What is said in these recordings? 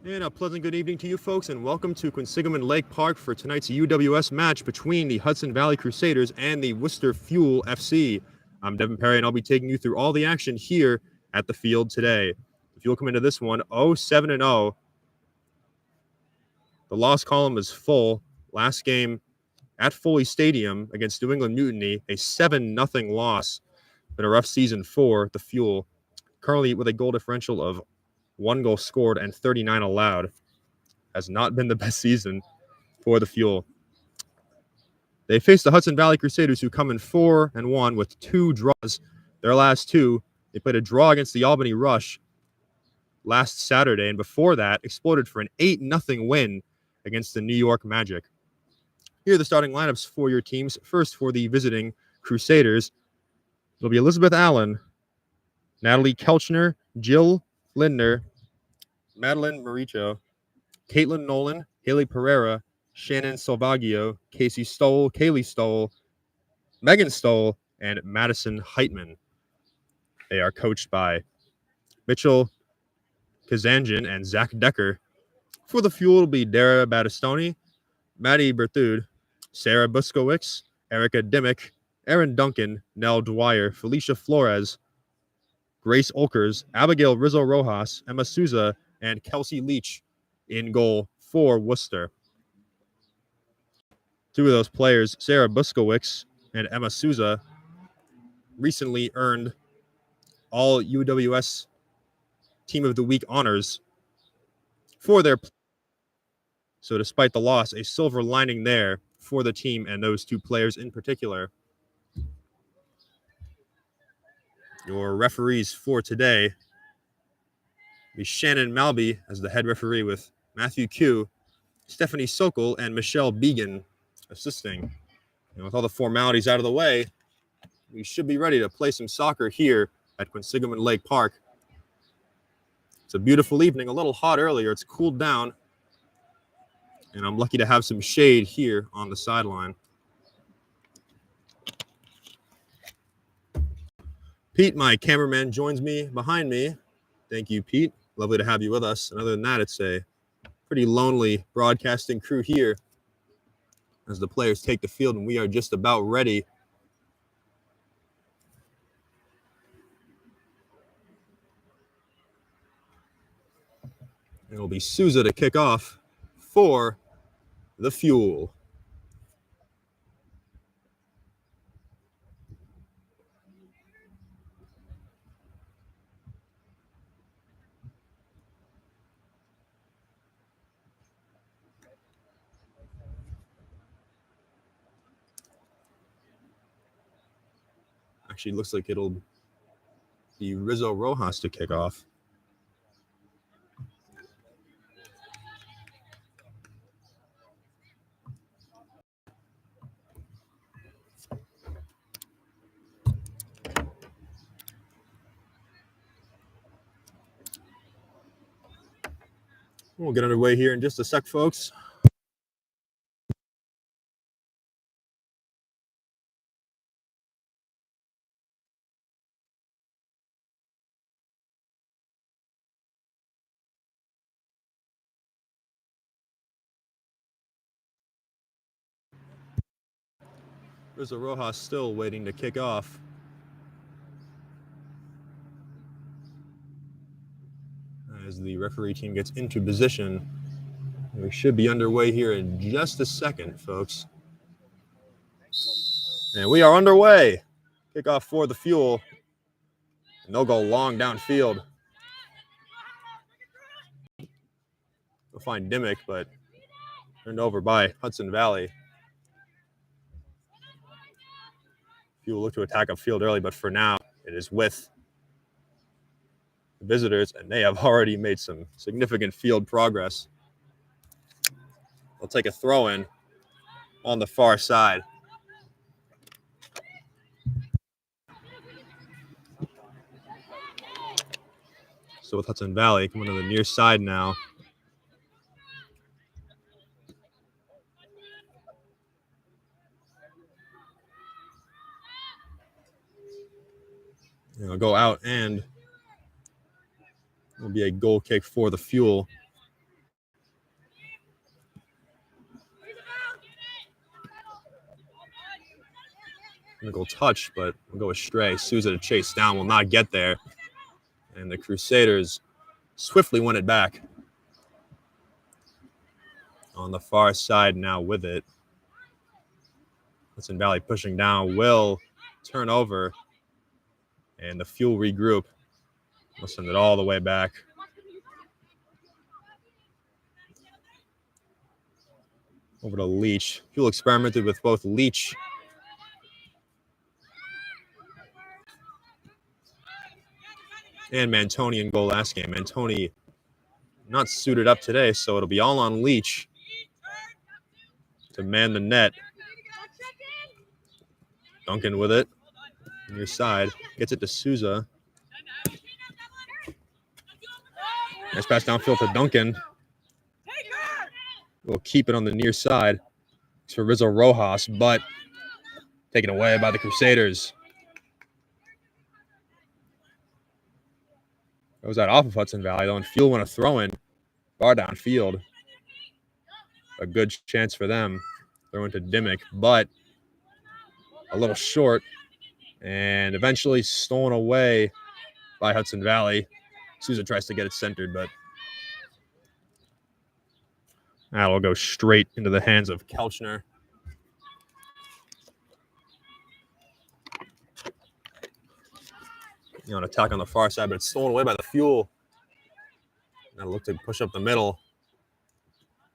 And a pleasant good evening to you folks, and welcome to Quinsigamond Lake Park for tonight's UWS match between the Hudson Valley Crusaders and the Worcester Fuel FC. I'm Devin Perry, and I'll be taking you through all the action here at the field today. The Fuel come into this one 0-7-0. The loss column is full. Last game at Foley Stadium against New England Mutiny, a 7-0 loss. Been a rough season for the Fuel. Currently with a goal differential of 1 goal scored and 39 allowed. Has not been the best season for the Fuel. They face the Hudson Valley Crusaders, who come in 4-1 with 2 draws. Their last 2, they played a draw against the Albany Rush last Saturday, and before that, exploded for an 8-0 win against the New York Magic. Here are the starting lineups for your teams. First, for the visiting Crusaders, it'll be Elizabeth Allen, Natalie Kelchner, Jill Lindner, Madeline Maricho, Caitlin Nolan, Haley Pereira, Shannon Salvaggio, Casey Stoll, Kaylee Stoll, Megan Stoll, and Madison Heitman. They are coached by Mitchell Kazanjian and Zach Decker. For the Fuel, it'll be Dara Battistoni, Maddie Berthude, Sarah Buskowicz, Erica Dimmick, Erin Duncan, Nell Dwyer, Felicia Flores, Grace Olkers, Abigail Rizzo Rojas, Emma Souza, and Kelsey Leach in goal for Worcester. 2 of those players, Sarah Buskowicz and Emma Souza, recently earned all UWS Team of the Week honors for their play. So despite the loss, a silver lining there for the team and those 2 players in particular. Your referees for today be Shannon Malby as the head referee, with Matthew Q, Stephanie Sokol, and Michelle Began assisting. And with all the formalities out of the way, we should be ready to play some soccer here at Quinsigamond Lake Park. It's a beautiful evening, a little hot earlier. It's cooled down, and I'm lucky to have some shade here on the sideline. Pete, my cameraman, joins me behind me. Thank you, Pete. Lovely to have you with us. And other than that, it's a pretty lonely broadcasting crew here as the players take the field, and we are just about ready. It'll be Souza to kick off for the Fuel. Actually, looks like it'll be Rizzo Rojas to kick off. We'll get underway here in just a sec, folks. Rizzo Rojas still waiting to kick off. As the referee team gets into position, we should be underway here in just a second, folks. And we are underway. Kickoff for the Fuel. And they'll go long downfield. They'll find Dimmick, but turned over by Hudson Valley. Fuel look to attack upfield early, but for now, it is with the visitors, and they have already made some significant field progress. They'll take a throw-in on the far side. So with Hudson Valley coming to the near side now. It'll go out, and it'll be a goal kick for the Fuel. Gonna go touch, but we'll go astray. Souza to chase down, will not get there. And the Crusaders swiftly win it back. On the far side now with it. Hudson Valley pushing down, will turn over. And the Fuel regroup. We'll send it all the way back. Over to Leach. Fuel experimented with both Leach and Mantoni in goal last game. Mantoni not suited up today, so it'll be all on Leach to man the net. Duncan with it. Near side. Gets it to Souza. Nice pass downfield to Duncan. We'll keep it on the near side. It's for Rizzo Rojas, but taken away by the Crusaders. Goes that off of Hudson Valley, though, and Fuel want to throw in. Far downfield. A good chance for them. Throw into Dimmick, but a little short. And eventually stolen away by Hudson Valley. Souza tries to get it centered, but that'll go straight into the hands of Kelchner. An attack on the far side, but it's stolen away by the Fuel. Now look to push up the middle.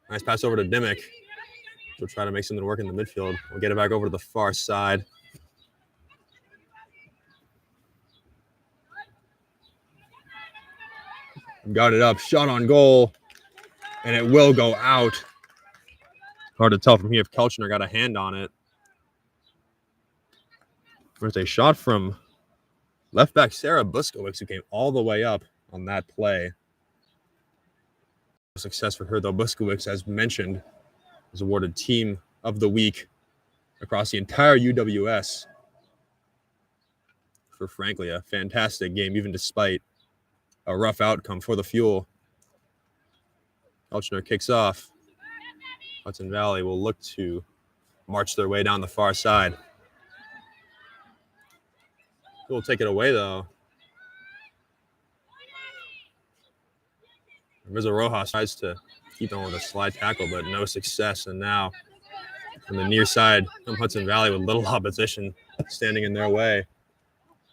Nice pass over to Dimmick. We'll try to make something work in the midfield. We'll get it back over to the far side. Got it up, shot on goal, and it will go out. Hard to tell from here if Kelchner got a hand on it. There's a shot from left back Sarah Buskowicz, who came all the way up on that play. Success for her, though. Buskowicz, as mentioned, was awarded Team of the Week across the entire UWS for, frankly, a fantastic game, even despite a rough outcome for the Fuel. Kelchner kicks off. Hudson Valley will look to march their way down the far side. We'll take it away, though. Rizzo Rojas tries to keep on with a slide tackle, but no success. And now from the near side, from Hudson Valley with little opposition standing in their way.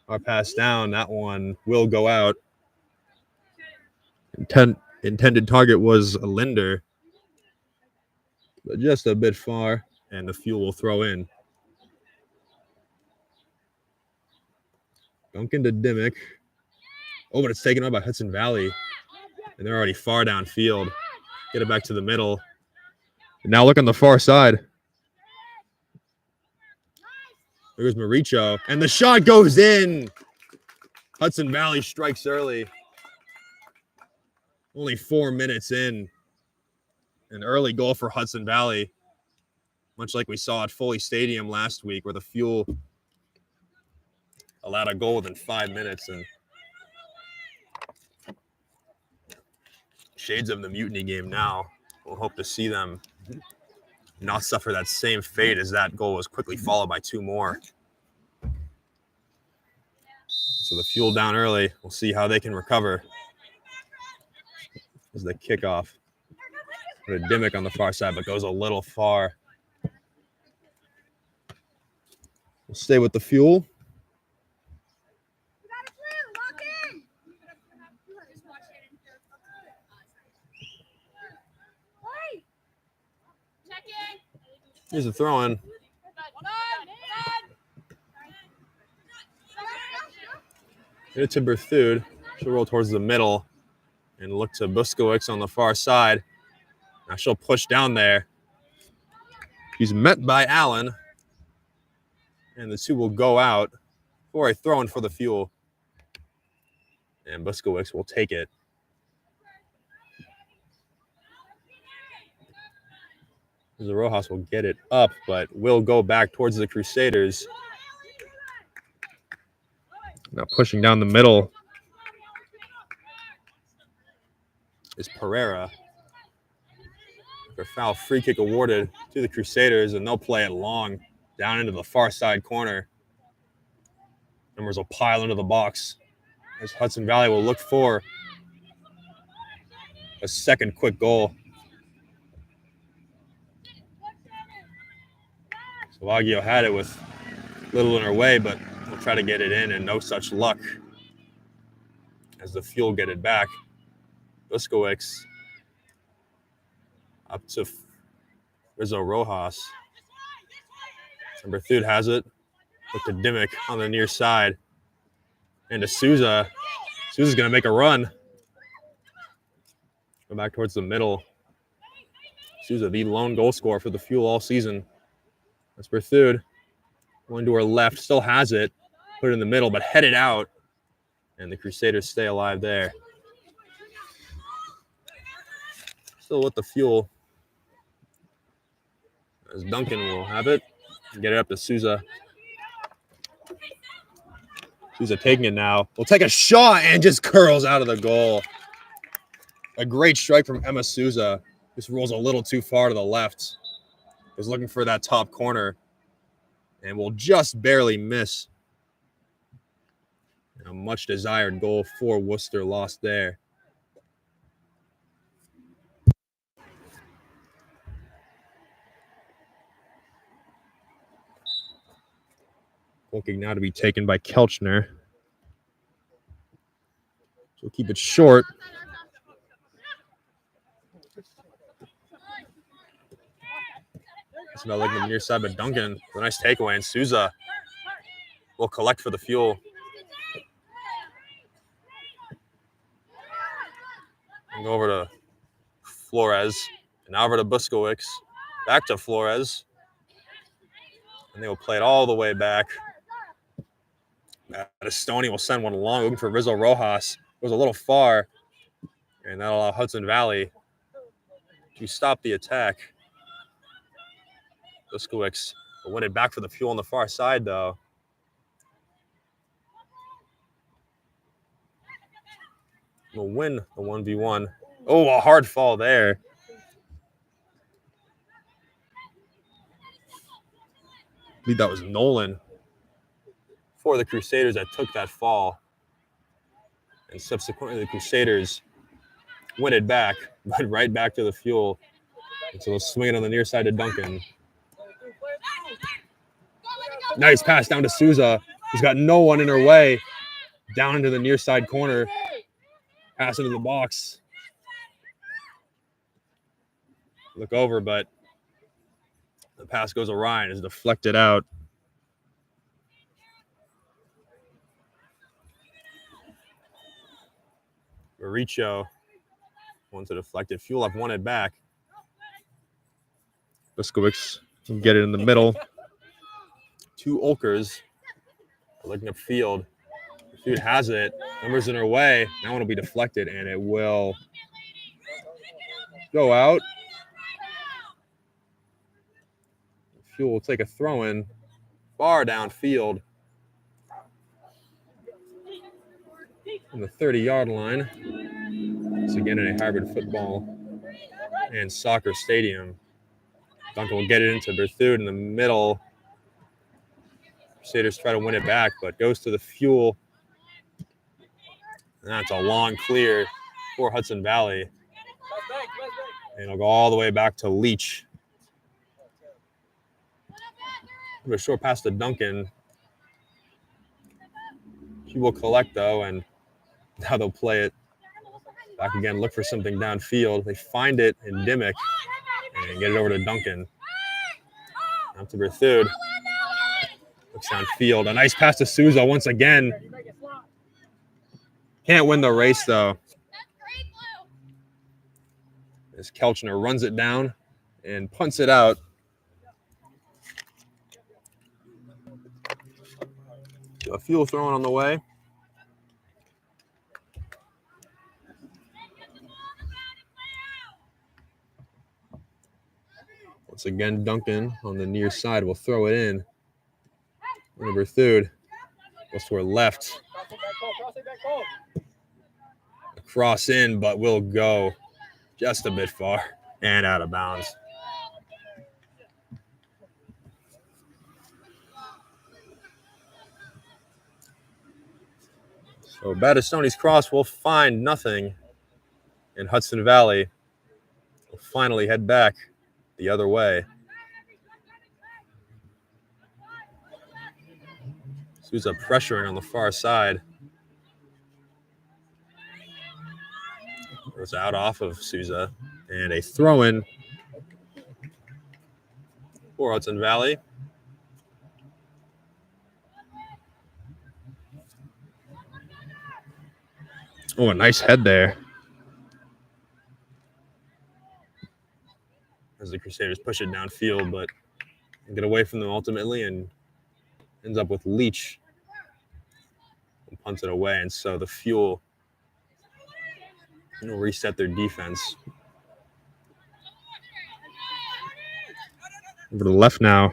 Our pass down, that one will go out. Intended target was a Linder, but just a bit far, and the Fuel will throw in. Duncan to Dimmick. Oh, but it's taken up by Hudson Valley, and they're already far downfield. Get it back to the middle. And now look on the far side. There's Maricho, and the shot goes in. Hudson Valley strikes early. Only 4 minutes in. An early goal for Hudson Valley, much like we saw at Foley Stadium last week, where the Fuel allowed a goal within 5 minutes. And shades of the Mutiny game now. We'll hope to see them not suffer that same fate, as that goal was quickly followed by 2 more. So the Fuel down early. We'll see how they can recover. As the kickoff. The Dimmick on the far side, but goes a little far. We'll stay with the Fuel. Here's a throw-in. Get it to Berthoud. She'll roll towards the middle and look to Buskowicz on the far side. Now she'll push down there. She's met by Allen. And the two will go out for a throw-in for the Fuel. And Buskowicz will take it. The Rojas will get it up, but will go back towards the Crusaders. Now pushing down the middle is Pereira. A foul free kick awarded to the Crusaders, and they'll play it long down into the far side corner. Numbers will pile into the box as Hudson Valley will look for a second quick goal. Salvaggio had it with little in her way, but we'll try to get it in, and no such luck as the Fuel get it back. Buskowicz up to Rizzo Rojas. Berthud has it. Look to Dimmick on the near side. And to Souza. Souza's going to make a run. Go back towards the middle. Souza, the lone goal scorer for the Fuel all season. That's Berthud. Going to her left. Still has it. Put it in the middle, but headed out. And the Crusaders stay alive there. Still with the Fuel. As Duncan will have it. Get it up to Souza. Souza taking it now. Will take a shot and just curls out of the goal. A great strike from Emma Souza. Just rolls a little too far to the left. Was looking for that top corner and will just barely miss. A much desired goal for Worcester lost there. Looking now to be taken by Kelchner. So we'll keep it short. It's about looking on the near side, but Duncan, a nice takeaway, and Souza will collect for the Fuel. And go over to Flores, and now over to Buskowicz. Back to Flores. And they will play it all the way back. Stoney will send one along, looking for Rizzo Rojas. Goes a little far, and that'll allow Hudson Valley to stop the attack. Buskowicz will win it back for the Fuel on the far side, though. Will win the 1v1. Oh, a hard fall there. I believe that was Nolan for the Crusaders that took that fall. And subsequently, the Crusaders win it back, but right back to the Fuel. And so they'll swing it on the near side to Duncan. Nice pass down to Souza, who's got no one in her way. Down into the near side corner. Pass into the box. Look over, but the pass goes awry and is deflected out. Maricho wants to deflect it. Fuel have won it back. Buskowicz can get it in the middle. Two Olkers looking upfield. Dude has it. Numbers in her way. That one will be deflected, and it will go out. Fuel will take a throw-in far downfield on the 30-yard line. It's again in a hybrid football and soccer stadium. Duncan will get it into Berthud in the middle. Crusaders try to win it back, but goes to the Fuel. And that's a long clear for Hudson Valley. And it'll go all the way back to Leach. A short pass to Duncan. She will collect, though, and now they'll play it back again. Look for something downfield. They find it in Dimmick and get it over to Duncan. Up to Berthud. Looks downfield. A nice pass to Souza once again. Can't win the race, though. As Kelchner runs it down and punts it out. So a Fuel throwing on the way. Once again, Duncan on the near side will throw it in. Berthud goes to her left. A cross in, but will go just a bit far and out of bounds. So Battistoni's cross will find nothing, and Hudson Valley will finally head back the other way. Souza pressuring on the far side. Goes out off of Souza. And a throw-in for Hudson Valley. Oh, a nice head there. As the Crusaders push it downfield, but get away from them ultimately and ends up with Leach. And punts it away, and so the Fuel will reset their defense. Over to the left now.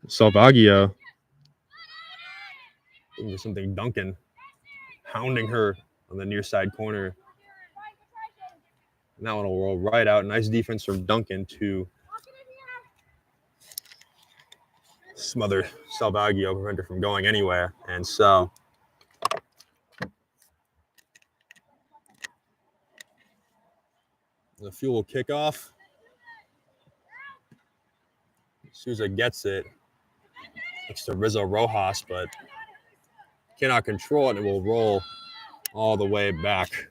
Salvaggio. Looking for something. Duncan hounding her on the near side corner. And that one will roll right out. Nice defense from Duncan to smother Salvaggio, prevent her from going anywhere. And so the Fuel kickoff. Souza gets it. Looks to Rizzo Rojas, but cannot control it. It will roll all the way back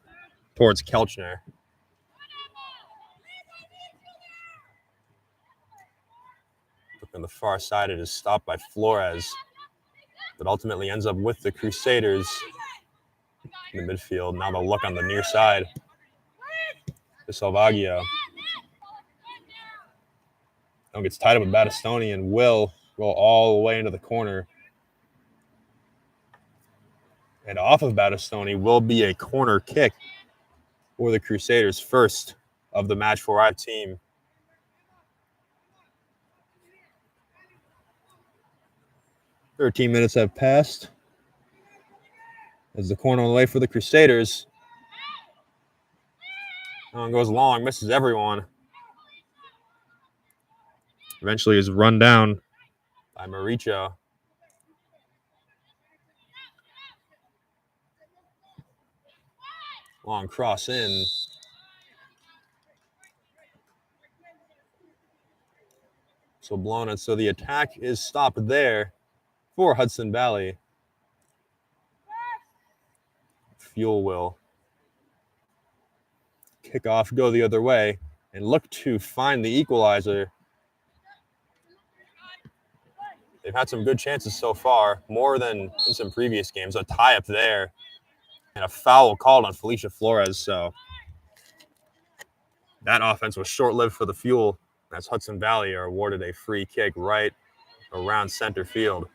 towards Kelchner. Look on the far side, it is stopped by Flores, but ultimately ends up with the Crusaders in the midfield. Now they'll look on the near side to Salvaggio. Now gets tied up with Battistoni and will roll all the way into the corner. And off of Battistoni will be a corner kick for the Crusaders, first of the match for our team. "13 minutes have passed as the corner on the way for the Crusaders. That one goes long, misses everyone. Eventually is run down by Mauricio. Long cross in. So blown, and so the attack is stopped there for Hudson Valley. Fuel will kick off, go the other way, and look to find the equalizer. They've had some good chances so far, more than in some previous games. A tie up there and a foul called on Felicia Flores. So that offense was short-lived for the Fuel as Hudson Valley are awarded a free kick right around center field.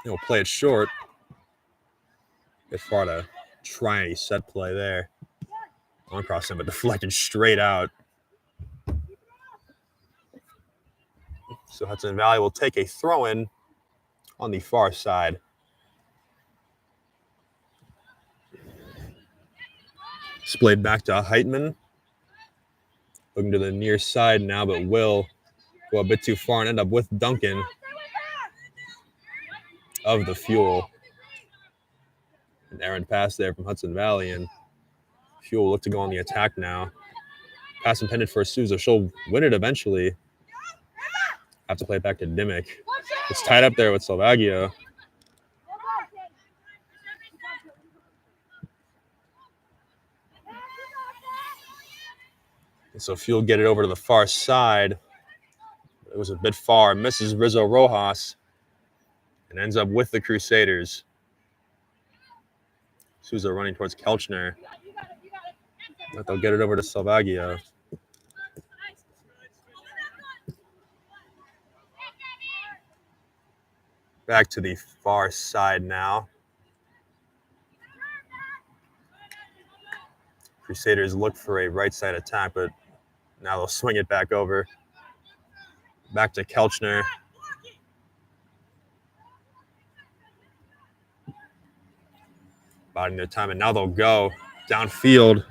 He'll play it short. Bit far to try a set play there. On cross him, but deflected straight out. So Hudson Valley will take a throw-in on the far side. Splayed back to Heitman. Looking to the near side now, but will go a bit too far and end up with Duncan of the Fuel. An errant pass there from Hudson Valley, and Fuel will look to go on the attack now. Pass intended for Souza. She'll win it eventually. Have to play it back to Dimmick. It's tied up there with Salvaggio. And so Fuel get it over to the far side. It was a bit far. Misses Rizzo Rojas and ends up with the Crusaders. Souza running towards Kelchner. But they'll get it over to Salvaggio. Back to the far side now. Crusaders look for a right side attack, but now they'll swing it back over. Back to Kelchner. Biding their time, and now they'll go downfield.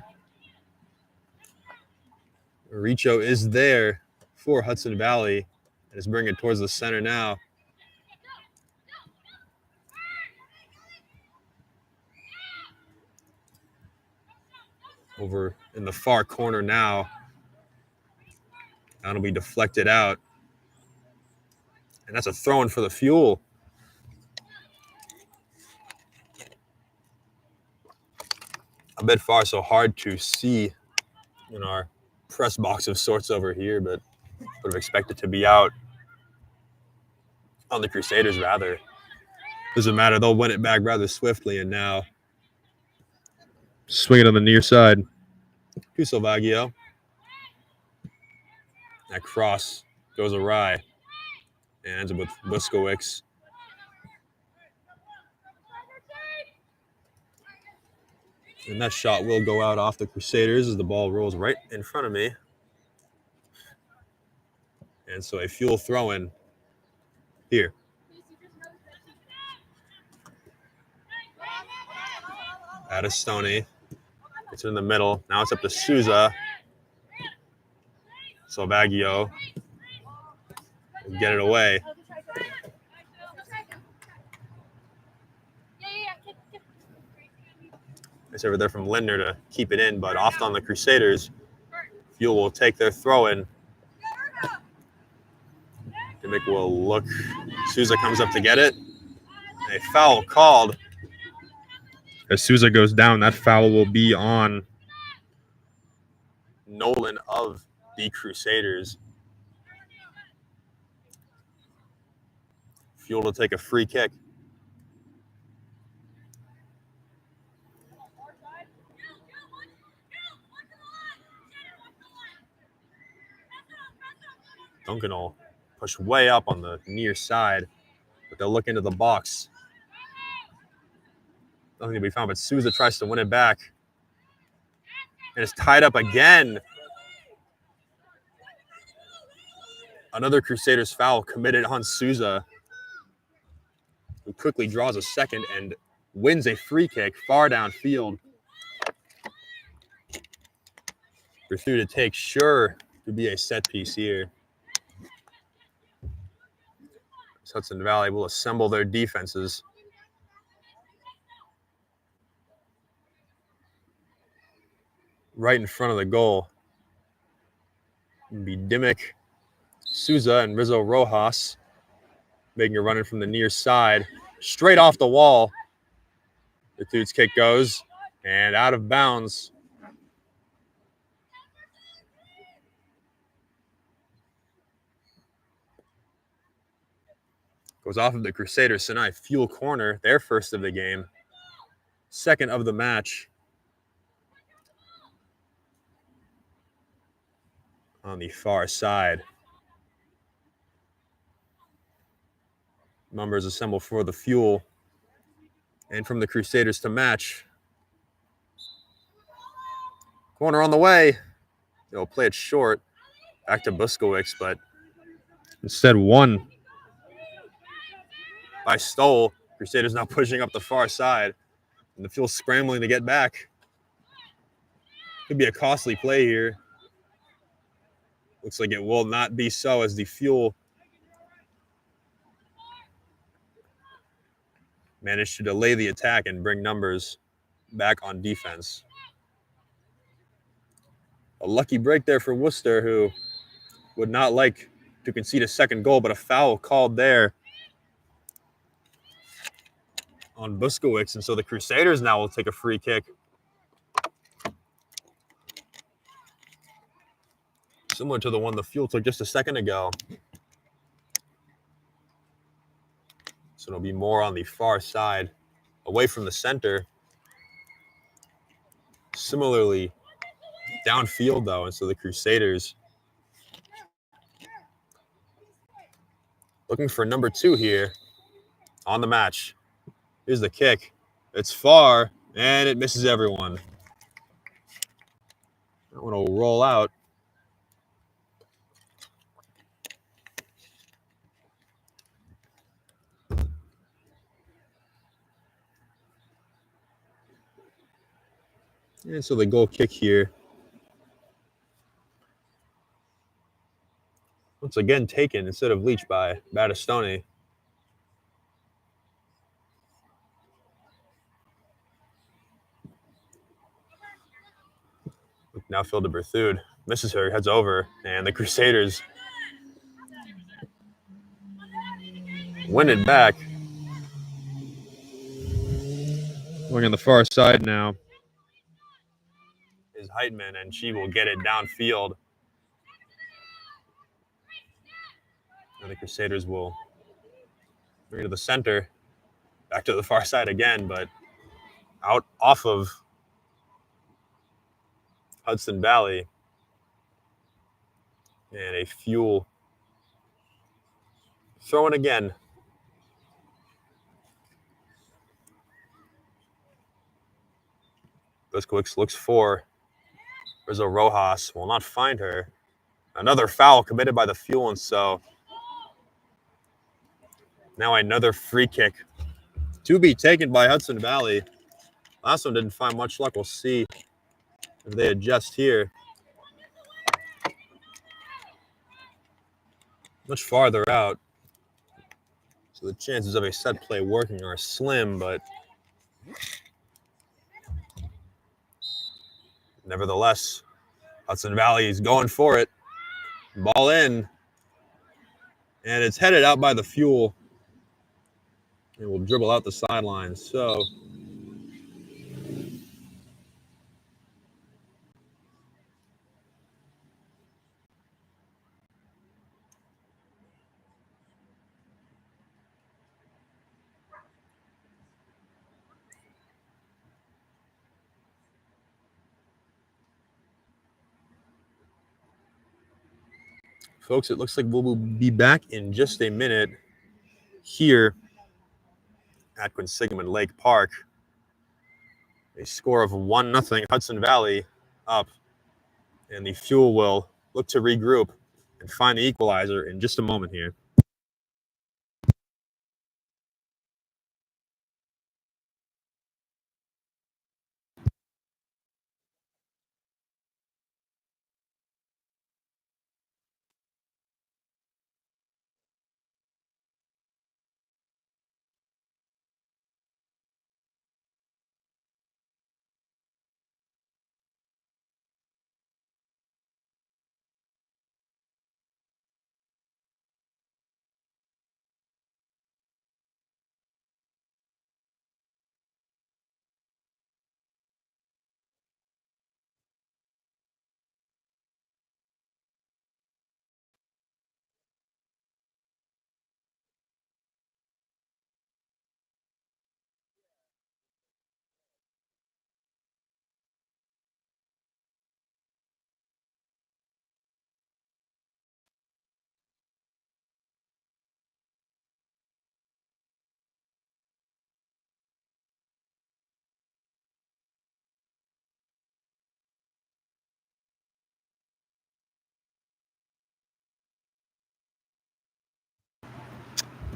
Mauricio is there for Hudson Valley. And is bringing it towards the center now. Over in the far corner now. That'll be deflected out. And that's a throw-in for the Fuel. A bit far, so hard to see in our press box of sorts over here, but would have expected to be out on the Crusaders rather. Doesn't matter, they'll win it back rather swiftly, and now swing it on the near side to Salvaggio. That cross goes awry and ends up with Buskowicz. And that shot will go out off the Crusaders as the ball rolls right in front of me. And so a Fuel throw-in here. Out of Stoney. It's in the middle. Now it's up to Souza. Salvaggio. Get it away. It's over there from Lindner to keep it in, but off on the Crusaders. Fuel will take their throw-in. Dimmick will look. Souza comes up to get it. A foul called. As Souza goes down, that foul will be on Nolan of the Crusaders. Fuel to take a free kick. Duncan will push way up on the near side, but they'll look into the box. Nothing to be found, but Souza tries to win it back. And it's tied up again. Another Crusaders foul committed on Souza, who quickly draws a second and wins a free kick far downfield. We're through to take sure to be a set piece here. Hudson Valley will assemble their defenses. Right in front of the goal. It'll be Dimmick, Souza, and Rizzo Rojas making a run in from the near side. Straight off the wall. The dude's kick goes and out of bounds. Goes off of the Crusaders tonight. Fuel corner, their first of the game. Second of the match. On the far side. Numbers assemble for the Fuel. And from the Crusaders to match. Corner on the way. They'll play it short. Back to Buskowicz, but instead won by Stoll. Crusaders now pushing up the far side. And the Fuel scrambling to get back. Could be a costly play here. Looks like it will not be so as the Fuel managed to delay the attack and bring Numbers back on defense. A lucky break there for Worcester, who would not like to concede a second goal, but a foul called there on Buskowicz, and so the Crusaders now will take a free kick. Similar to the one the Fuel took just a second ago. So it'll be more on the far side, away from the center. Similarly, downfield though, and so the Crusaders looking for number 2 here on the match. Here's the kick. It's far, and it misses everyone. That one will roll out. And so the goal kick here Once again taken instead of Leach by Battistoni. Now Phil de Berthoud misses her, heads over, and the Crusaders win it back. Going on the far side now is Heitman, and she will get it downfield. And the Crusaders will bring it to the center, back to the far side again, but out off of Hudson Valley. And a Fuel throwing again. Buskowicz looks for Rizzo Rojas, will not find her. Another foul committed by the Fuel, and so now another free kick to be taken by Hudson Valley. Last one didn't find much luck. We'll see if they adjust here. Much farther out. So the chances of a set play working are slim, but nevertheless, Hudson Valley is going for it. Ball in. And it's headed out by the Fuel. It will dribble out the sidelines. So folks, it looks like we'll be back in just a minute here at Quinsigamond Lake Park. A score of 1-0, Hudson Valley up. And the Fuel will look to regroup and find the equalizer in just a moment here.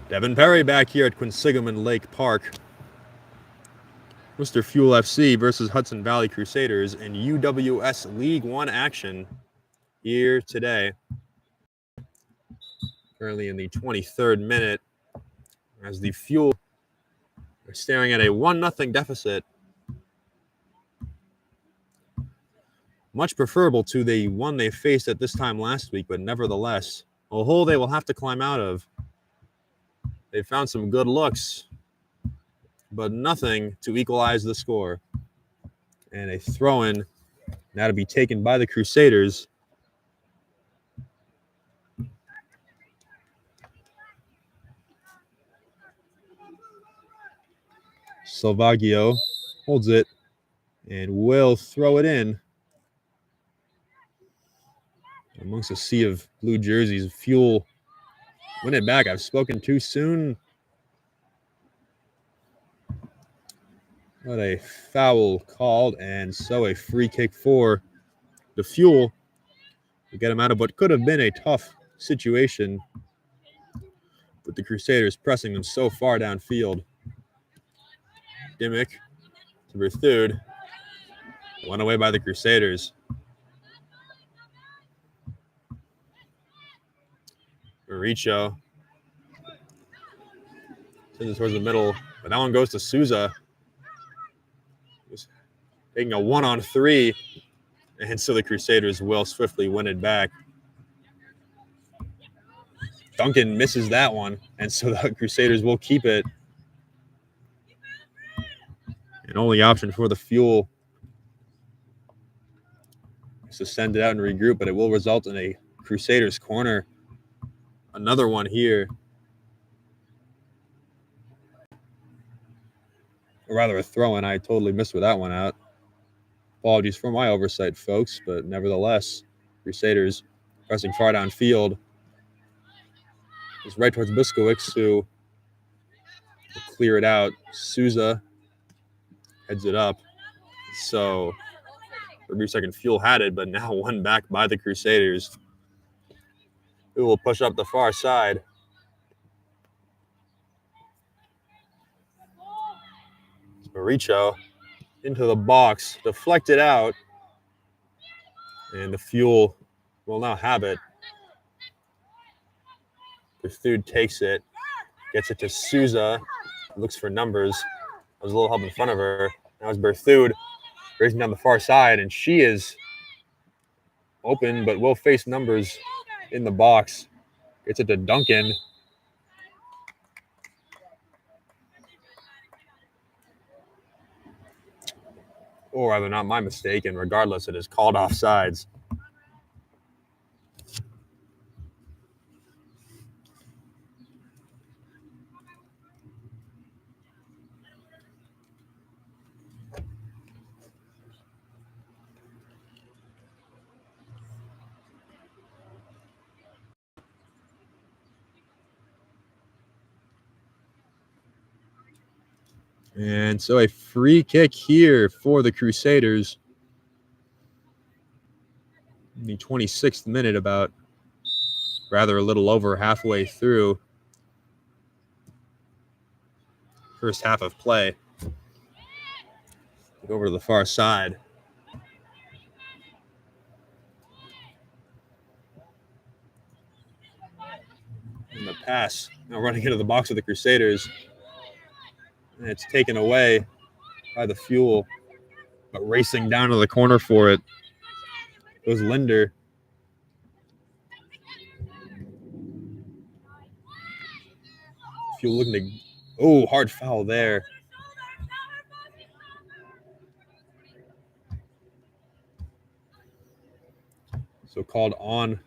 Devin Perry back here at Quinsigamond Lake Park. Worcester Fuel FC versus Hudson Valley Crusaders in UWS League One action here today. Currently in the 23rd minute as the Fuel are staring at a 1-0 deficit. Much preferable to the one they faced at this time last week, but nevertheless, a hole they will have to climb out of. They found some good looks, but nothing to equalize the score. And a throw-in now to be taken by the Crusaders. Salvaggio holds it and will throw it in. Amongst a sea of blue jerseys, Fuel win it back. I've spoken too soon. What a foul called, and so a free kick for the Fuel to get him out of what could have been a tough situation with the Crusaders pressing them so far downfield. Dimmick to Berthoud. Won away by the Crusaders. Maricho sends it towards the middle, but that one goes to Souza. Just taking a 1-on-3, and so the Crusaders will swiftly win it back. Duncan misses that one, and so the Crusaders will keep it. An only option for the Fuel is to send it out and regroup, but it will result in a Crusaders corner. Another one here. Or rather a throw-in. I totally missed with that one out. Apologies for my oversight, folks, but nevertheless, Crusaders pressing far downfield. It's right towards Biskowicz, who will clear it out. Souza heads it up. So for a brief second, Fuel had it, but now won back by the Crusaders, who will push up the far side. Maricho into the box, deflected out, and the Fuel will now have it. Berthoud takes it, gets it to Souza, looks for numbers. There was a little help in front of her. Now it's Berthoud racing down the far side, and she is open, but will face numbers in the box. Gets it to Duncan. Or rather, not my mistake, and regardless, it is called offsides. And so a free kick here for the Crusaders. In the 26th minute, a little over halfway through first half of play. Go over to the far side. And the pass now running into the box of the Crusaders. And it's taken away by the Fuel, but racing down to the corner for it was Linder. Fuel looking to, hard foul there. So called on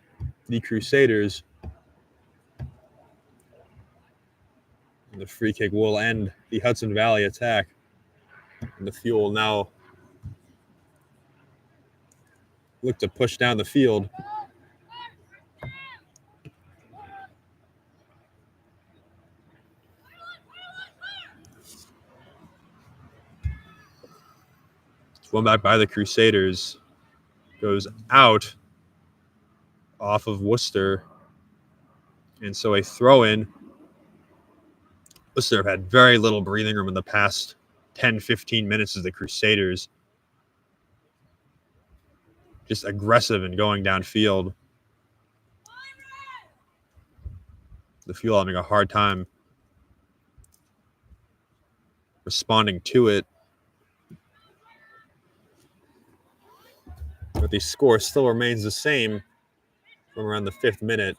the Crusaders. And the free kick will end the Hudson Valley attack. And the Fuel now look to push down the field. It's one back by the Crusaders. Goes out off of Worcester. And so a throw-in. Worcester have had very little breathing room in the past 10, 15 minutes as the Crusaders just aggressive and going downfield. The Fuel having a hard time responding to it. But the score still remains the same from around the 5th minute.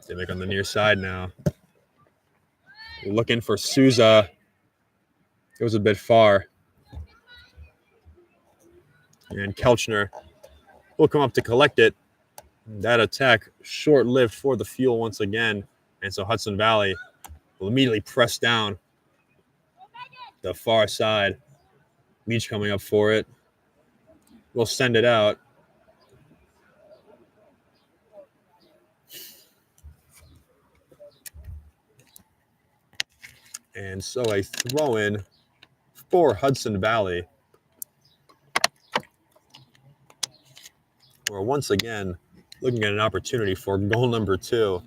They make on the near side now. Looking for Souza. Goes a bit far. And Kelchner will come up to collect it. That attack short-lived for the Fuel once again. And so Hudson Valley will immediately press down the far side. Leach coming up for it. We'll send it out. And so a throw-in for Hudson Valley. We're once again looking at an opportunity for goal number 2.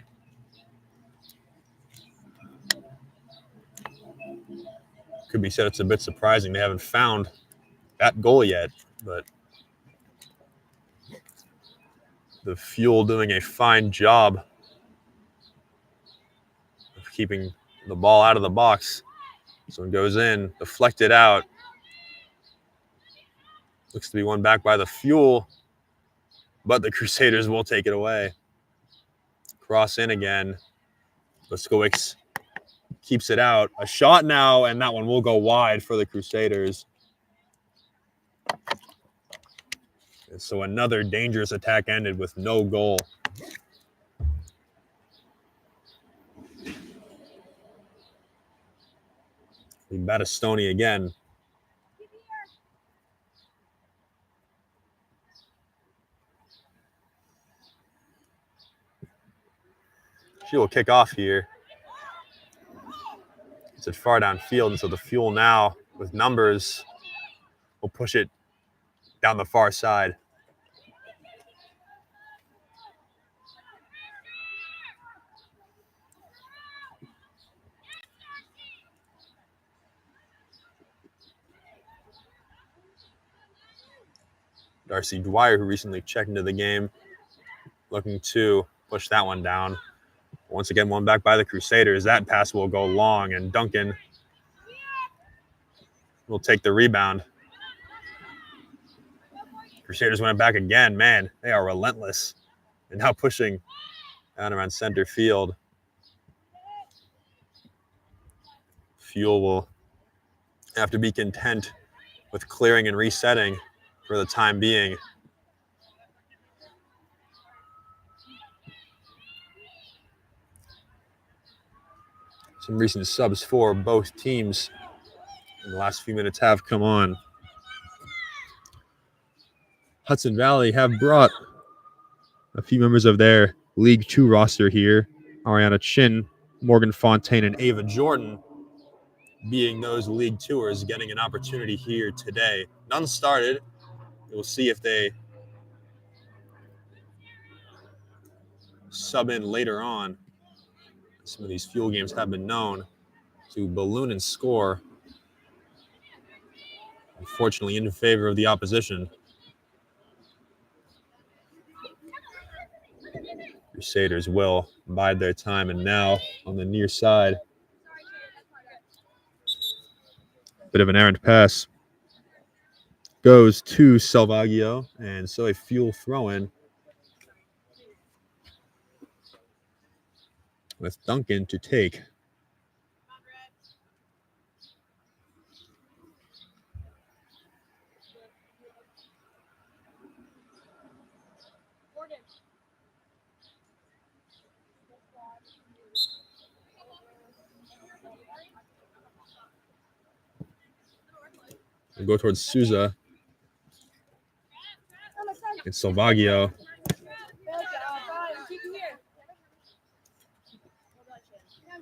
Could be said it's a bit surprising they haven't found that goal yet, but The Fuel doing a fine job of keeping the ball out of the box. So it goes in, deflected out. Looks to be won back by the Fuel, but the Crusaders will take it away. Cross in again. Boskowicz keeps it out. A shot now, and that one will go wide for the Crusaders. And so another dangerous attack ended with no goal. Battistoni again. She will kick off here. It's at far downfield, and so the Fuel now, with numbers, will push it down the far side. Darcy Dwyer, who recently checked into the game, looking to push that one down. Once again, one back by the Crusaders. That pass will go long, and Duncan will take the rebound. Crusaders went back again. Man, they are relentless. And now pushing down around center field. Fuel will have to be content with clearing and resetting for the time being. Some recent subs for both teams in the last few minutes have come on. Hudson Valley have brought a few members of their League Two roster here. Ariana Chin, Morgan Fontaine, and Ava Jordan being those League Tours getting an opportunity here today. None started. We'll see if they sub in later on. Some of these Fuel games have been known to balloon and score, unfortunately in favor of the opposition. Crusaders will bide their time, and now on the near side, bit of an errant pass goes to Salvaggio, and so a Fuel throw-in with Duncan to take. We'll go towards Souza. And Salvaggio.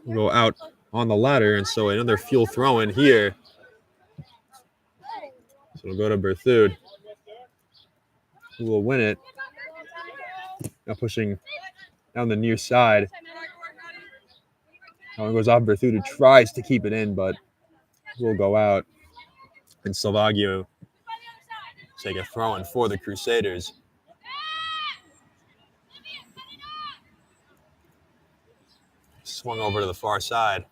We'll go out on the ladder, and so another Fuel throw-in here. So we'll go to Berthud, who will win it. Now pushing down the near side. Now it goes off Berthud, who tries to keep it in, but will go out. And Salvaggio take a throw-in for the Crusaders. Swung over to the far side.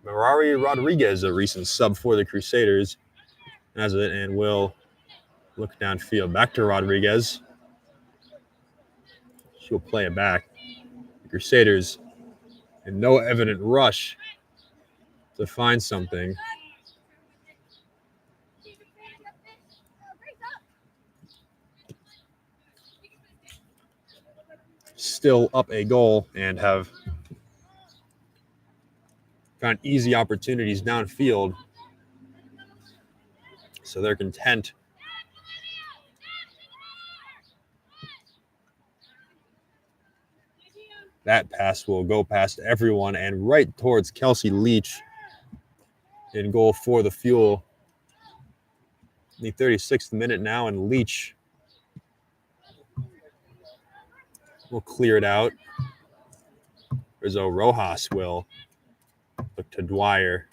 Mirari Rodriguez, a recent sub for the Crusaders, has it and will look downfield. Back to Rodriguez. She'll play it back. The Crusaders in no evident rush to find something. Still up a goal and have found easy opportunities downfield. So they're content. That pass will go past everyone and right towards Kelsey Leach in goal for the Fuel. In the 36th minute now, and Leach will clear it out. Rizzo Rojas will look to Dwyer.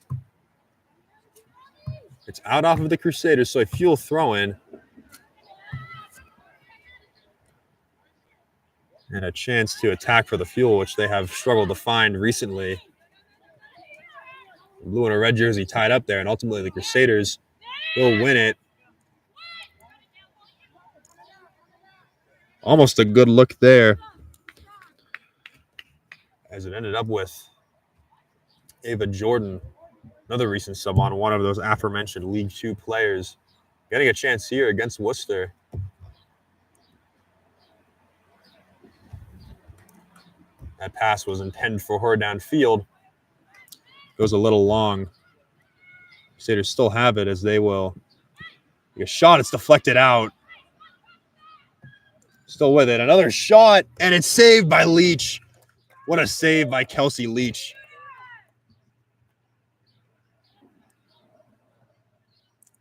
It's out off of the Crusaders, so a Fuel throw-in. And a chance to attack for the Fuel, which they have struggled to find recently. Blue and a red jersey tied up there, and ultimately the Crusaders will win it. Almost a good look there, as it ended up with Ava Jordan, another recent sub on one of those aforementioned League Two players, getting a chance here against Worcester. That pass was intended for her downfield. Goes a little long. Crusaders still have it as they will take a shot. It's deflected out. Still with it. Another shot, and it's saved by Leach. What a save by Kelsey Leach.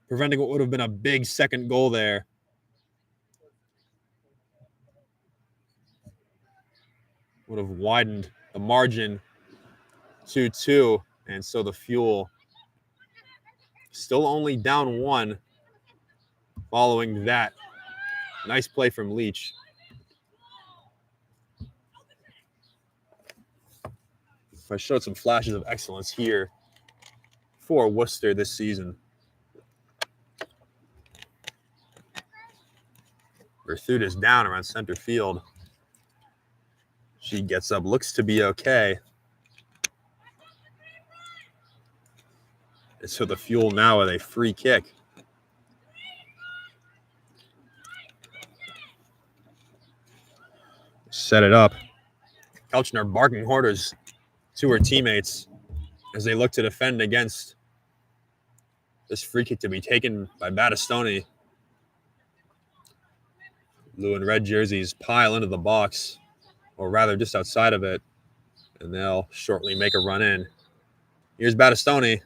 Preventing what would have been a big second goal there. Would have widened the margin 2-2. And so the Fuel still only down 1 following that. Nice play from Leach. I showed some flashes of excellence here for Worcester this season. Berthud is down around center field. She gets up, looks to be okay. And so the Fuel now with a free kick. Set it up. Kelchner barking orders to her teammates as they look to defend against this free kick to be taken by Battistoni. Blue and red jerseys pile into the box, or rather just outside of it, and they'll shortly make a run in. Here's Battistoni.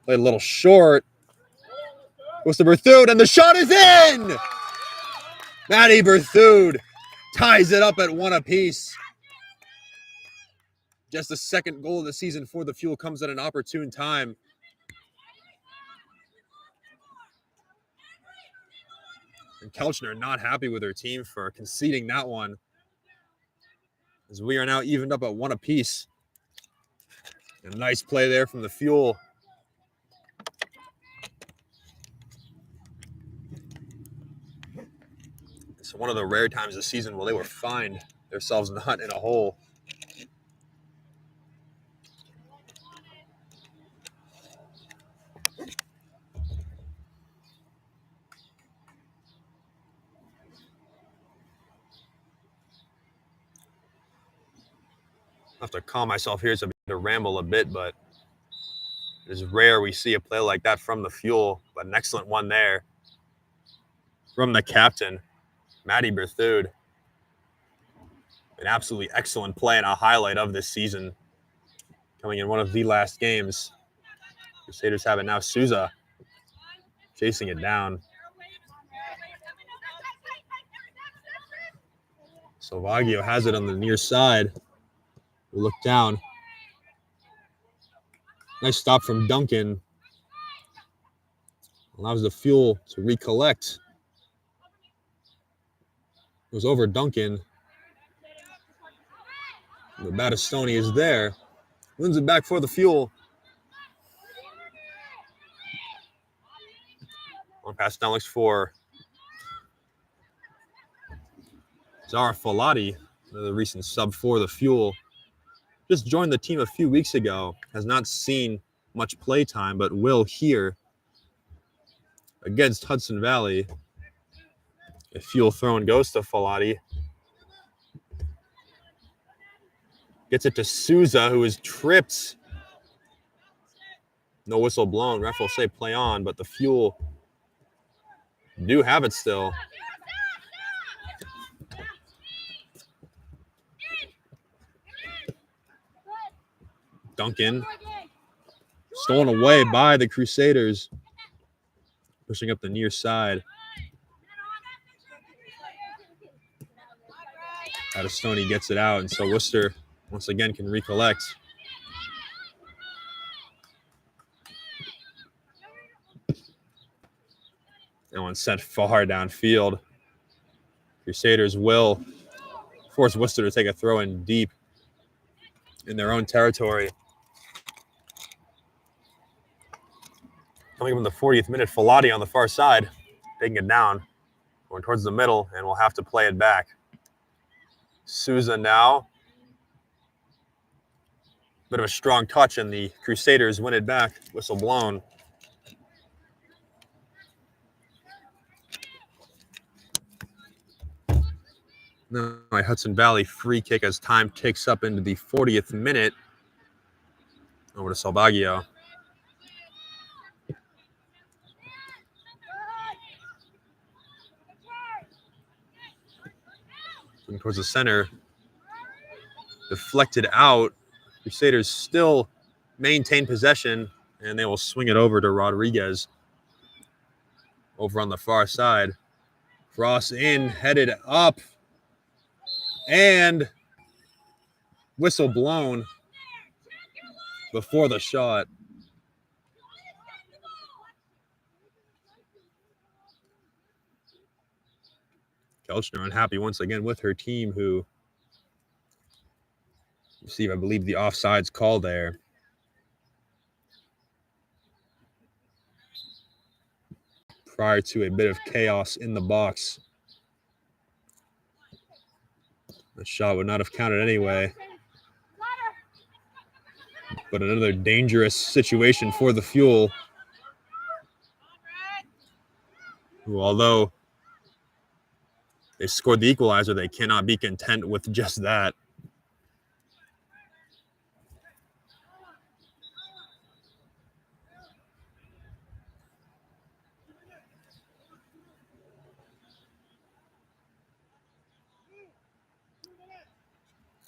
Played a little short. Goes to Berthud, and the shot is in! Maddie Berthud ties it up at 1 apiece. Just the second goal of the season for the Fuel comes at an opportune time. And Kelchner not happy with her team for conceding that one, as we are now evened up at 1 apiece. A nice play there from the Fuel. It's one of the rare times this season where they were find themselves not in a hole. I have to calm myself here so I begin to ramble a bit, but it is rare we see a play like that from the Fuel, but an excellent one there from the captain, Maddie Berthud. An absolutely excellent play and a highlight of this season, coming in one of the last games. Crusaders have it now. Souza chasing it down. Salvaggio has it on the near side. We look down. Nice stop from Duncan. Allows the Fuel to recollect. Goes over Duncan. The Battistoni is there. Wins it back for the Fuel. One pass down looks for Zara Folati, another recent sub for the Fuel. Just joined the team a few weeks ago. Has not seen much play time, but will here against Hudson Valley. A Fuel throw and goes to Folati. Gets it to Souza, who is tripped. No whistle blown. Ref will say play on, but the Fuel do have it still. Duncan. Stolen away by the Crusaders. Pushing up the near side. Battistoni gets it out, and so Worcester once again can recollect. That one sent far downfield. Crusaders will force Worcester to take a throw in deep in their own territory. Coming from the 40th minute, Filati on the far side, taking it down, going towards the middle, and we'll have to play it back. Souza now. Bit of a strong touch, and the Crusaders win it back. Whistle blown. Now a Hudson Valley free kick as time ticks up into the 40th minute. Over to Salvaggio. Looking towards the center. Deflected out. Crusaders still maintain possession, and they will swing it over to Rodriguez. Over on the far side. Cross in, headed up. And whistle blown before the shot. Kelchner unhappy once again with her team, who received, I believe, the offsides call there. Prior to a bit of chaos in the box. The shot would not have counted anyway. But another dangerous situation for the Fuel, who, although they scored the equalizer, they cannot be content with just that.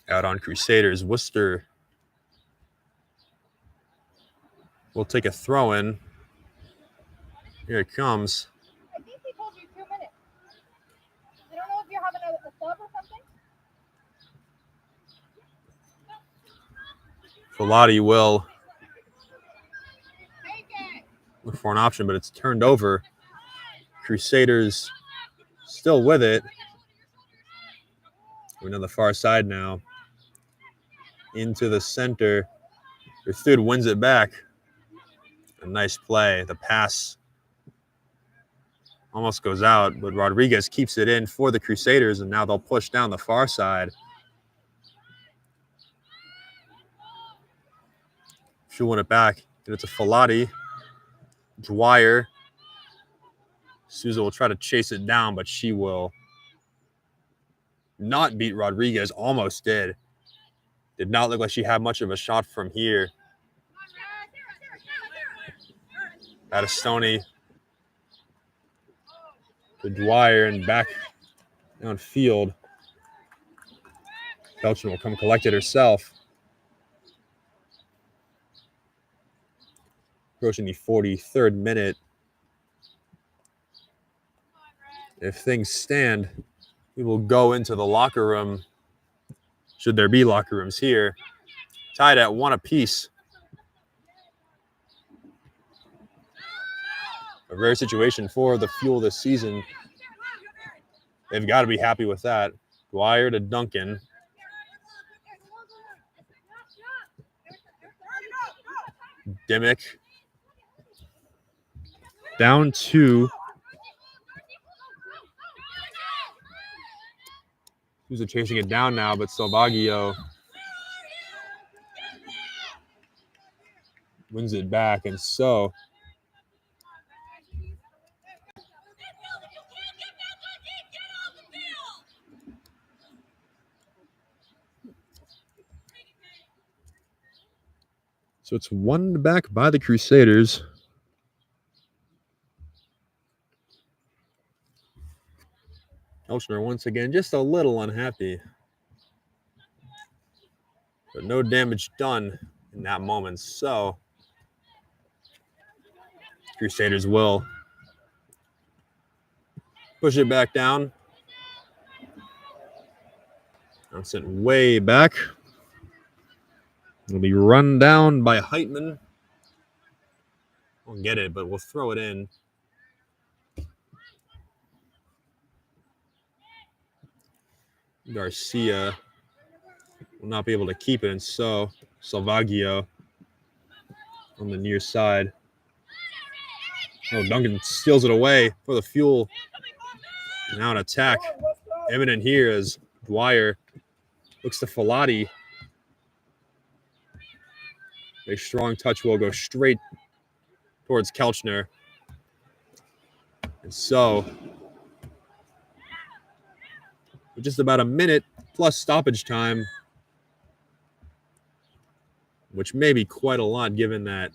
Out on Crusaders, Worcester will take a throw in. Here it comes. I think they told you 2 minutes. I don't know if you're having a sub or something. Filati will look for an option, but it's turned over. Crusaders still with it. We're on the far side now. Into the center. Thud wins it back. A nice play. The pass almost goes out, but Rodriguez keeps it in for the Crusaders, and now they'll push down the far side. She'll win it back. And it's a Filati. Dwyer. Souza will try to chase it down, but she will not beat Rodriguez. Almost did. Did not look like she had much of a shot from here. Battistoni to Dwyer and back downfield. Belchin will come collect it herself. Approaching the 43rd minute. If things stand, we will go into the locker room, should there be locker rooms here, tied at 1 apiece. A rare situation for the Fuel this season. They've got to be happy with that. Dwyer to Duncan. Dimmick. Down 2. Who's chasing it down now, but Salvaggio wins it back, and so it's won back by the Crusaders. Elchner once again just a little unhappy. But no damage done in that moment. So Crusaders will push it back down. Now sent way back. Will be run down by Heitman. Won't get it, but we'll throw it in. Garcia will not be able to keep it, and so Salvaggio on the near side. Oh, Duncan steals it away for the Fuel. Now an attack imminent here as Dwyer looks to Filati. A strong touch will go straight towards Kelchner. And so, with just about a minute plus stoppage time, which may be quite a lot given that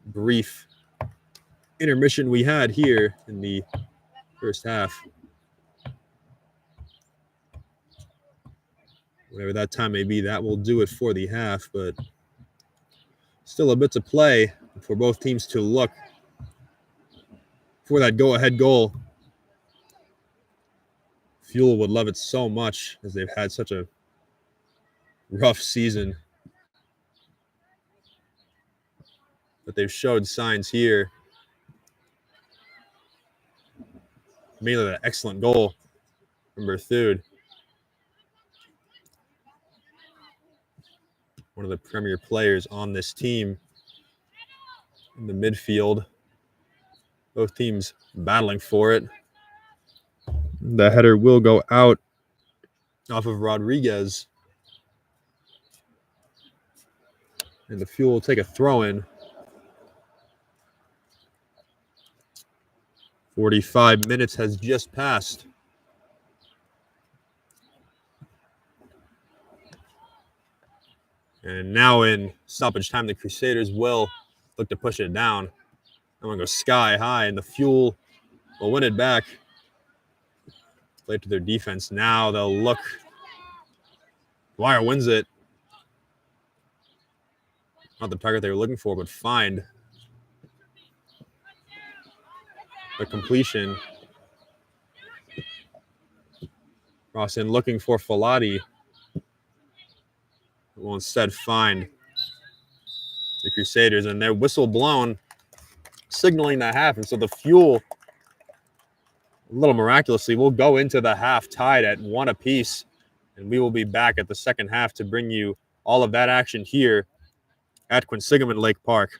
brief intermission we had here in the first half. Whatever that time may be, that will do it for the half, but still a bit to play for both teams to look for that go-ahead goal. Fuel would love it so much as they've had such a rough season. But they've showed signs here. Mainly that excellent goal from Berthoud. One of the premier players on this team in the midfield. Both teams battling for it. The header will go out off of Rodriguez. And the Fuel will take a throw-in. 45 minutes has just passed. And now in stoppage time, the Crusaders will look to push it down. I'm going to go sky high, and the Fuel will win it back. Play to their defense. Now they'll look. Dwyer wins it. Not the target they were looking for, but find the completion. Rawson looking for Filati. Will instead find the Crusaders, and their whistle blown, signaling the half. And so the Fuel, a little miraculously, will go into the half tied at 1 apiece. And we will be back at the second half to bring you all of that action here at Quinsigamond Lake Park.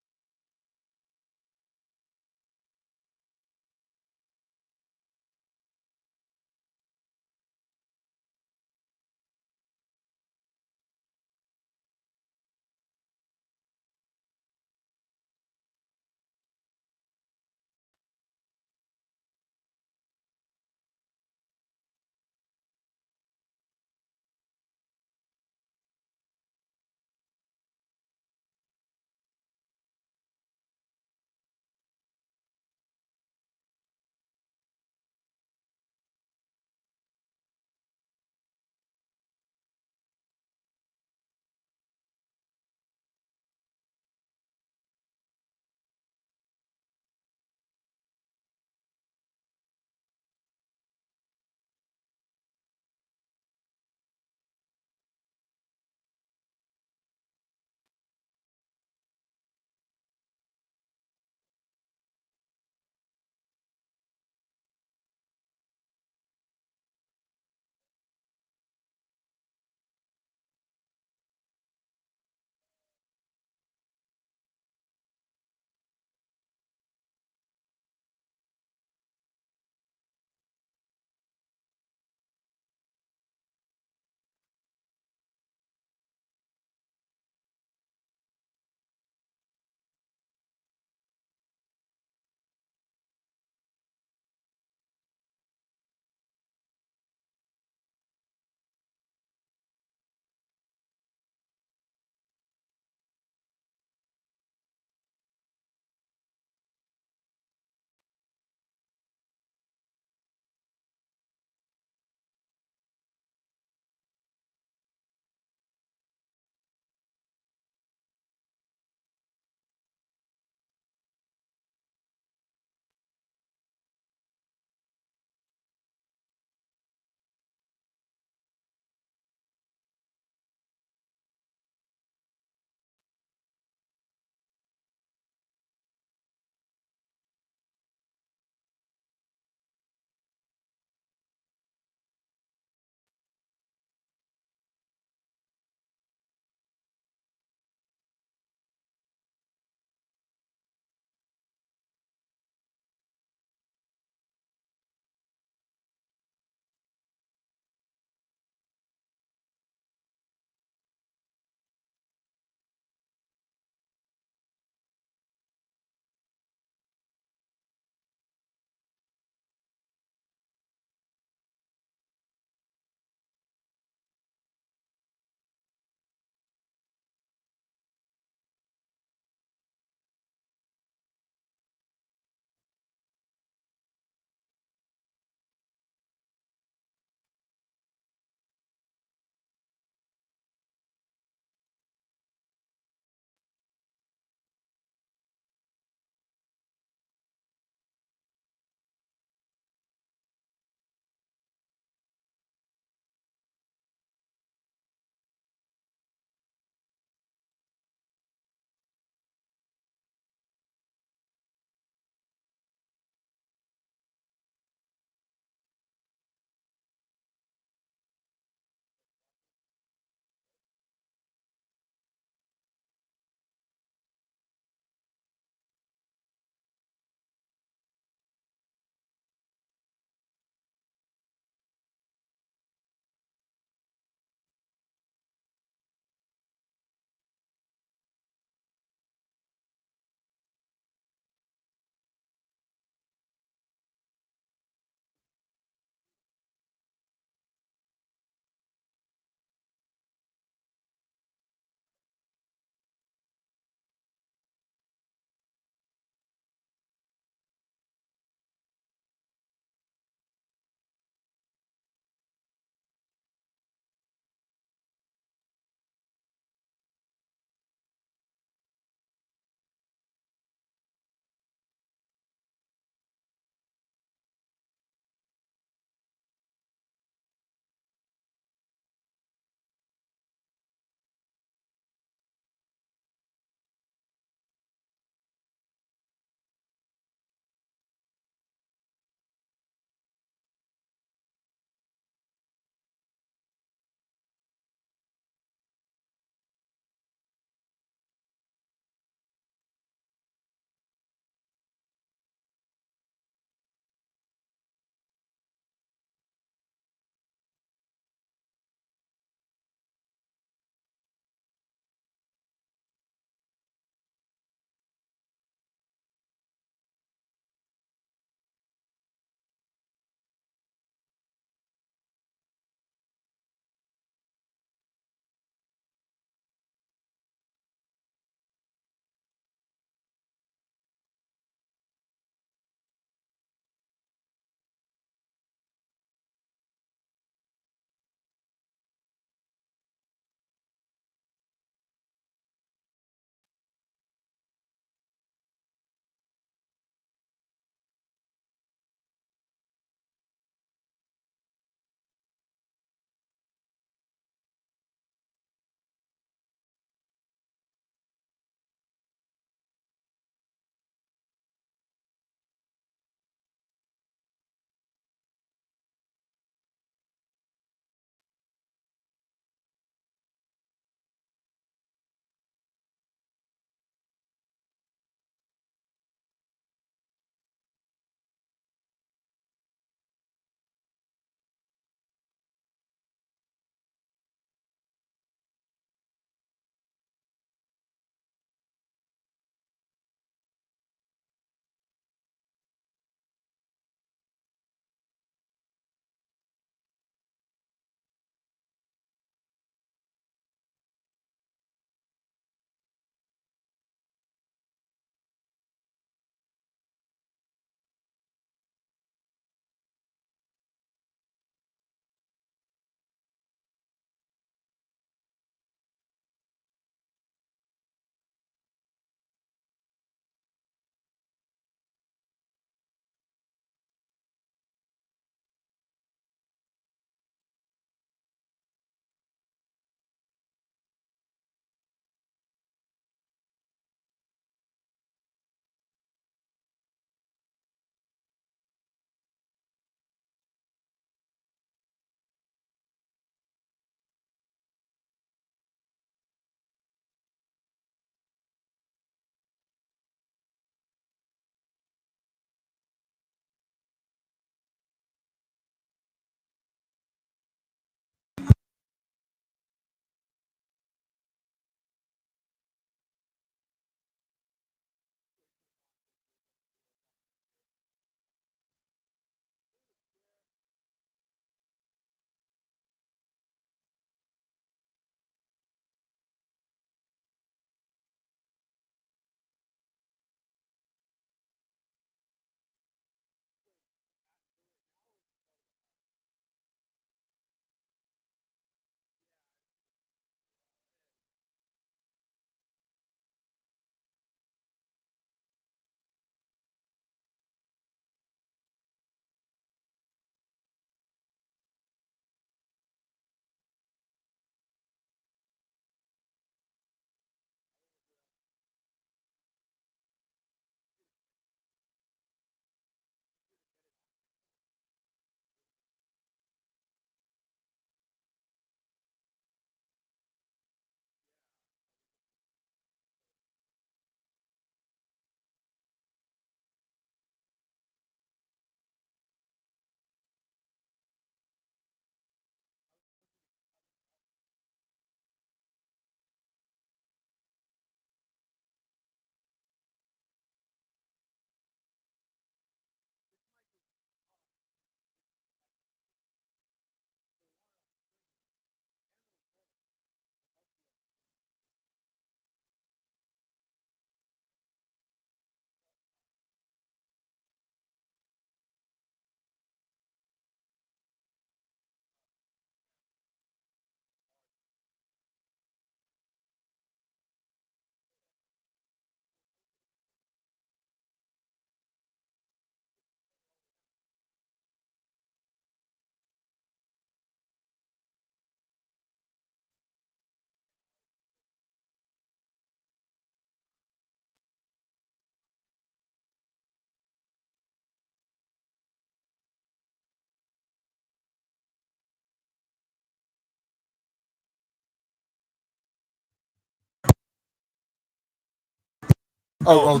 Oh.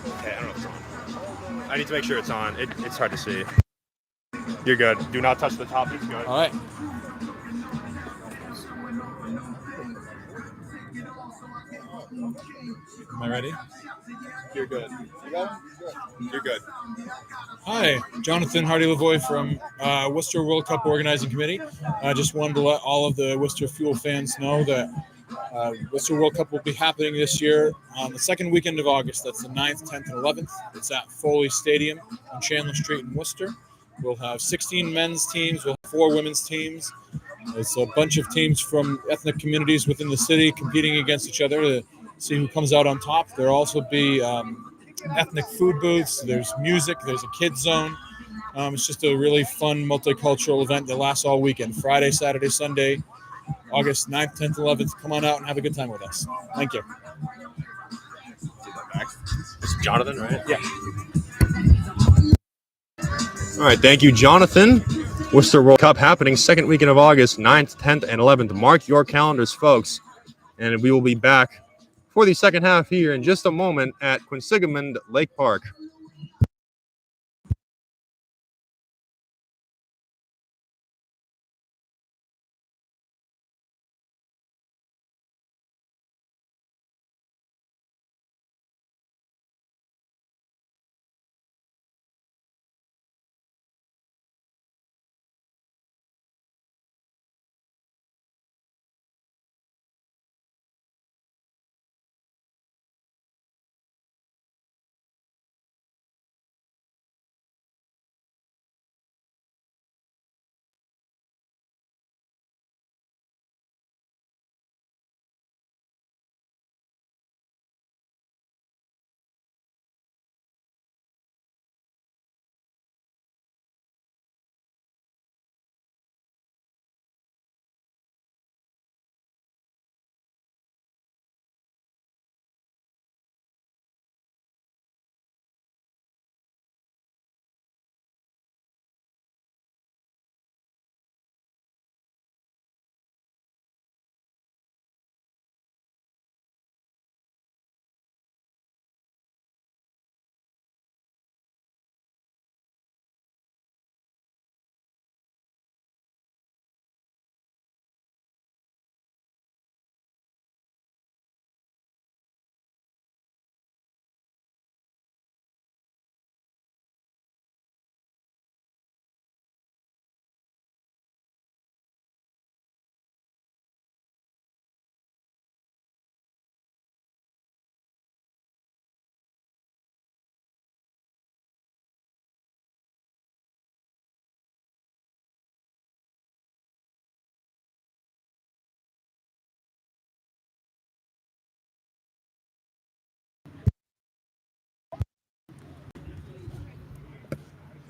Okay, I don't know if it's on. I need to make sure it's on. It's hard to see. You're good. Do not touch the top. It's good. All right. Am I ready? You're good. You're good. Hi, Jonathan Hardy-Lavoie from Worcester World Cup Organizing Committee. I just wanted to let all of the Worcester Fuel fans know that Worcester World Cup will be happening this year on the second weekend of August. That's the 9th, 10th, and 11th. It's at Foley Stadium on Chandler Street in Worcester. We'll have 16 men's teams. We'll have 4 women's teams. It's a bunch of teams from ethnic communities within the city competing against each other to see who comes out on top. There'll also be ethnic food booths. There's music. There's a kids zone. It's just a really fun multicultural event that lasts all weekend, Friday, Saturday, Sunday, August 9th, 10th, 11th. Come on out and have a good time with us. Thank you. It's Jonathan, right? Yeah. All right, thank you, Jonathan. Worcester World Cup happening second weekend of August, 9th, 10th, and 11th. Mark your calendars, folks. And we will be back for the second half here in just a moment at Quinsigamond Lake Park.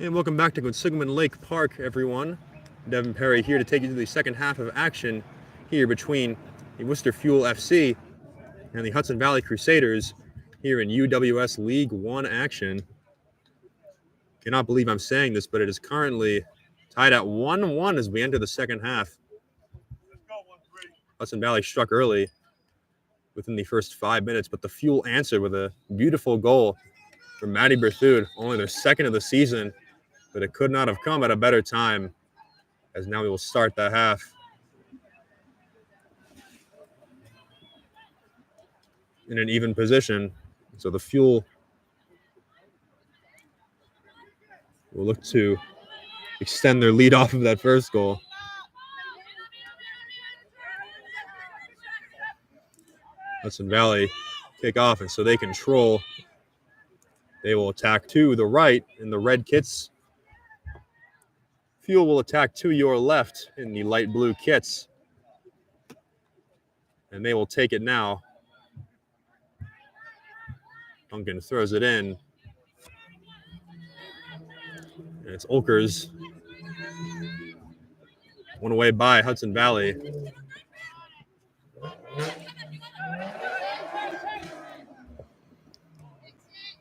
And welcome back to Quinsigamond Lake Park, everyone. Devin Perry here to take you to the second half of action here between the Worcester Fuel FC and the Hudson Valley Crusaders here in UWS League One action. Cannot believe I'm saying this, but it is currently tied at 1-1 as we enter the second half. Hudson Valley struck early within the first 5 minutes, but the Fuel answered with a beautiful goal from Maddie Berthoud, only their second of the season, but it could not have come at a better time, as now we will start the half. In an even position. So the Fuel will look to extend their lead off of that first goal. Hudson Valley kick off, and so they control. They will attack to the right in the red kits. Fuel will attack to your left in the light blue kits. And they will take it now. Duncan throws it in. And it's Olkers. One away by Hudson Valley.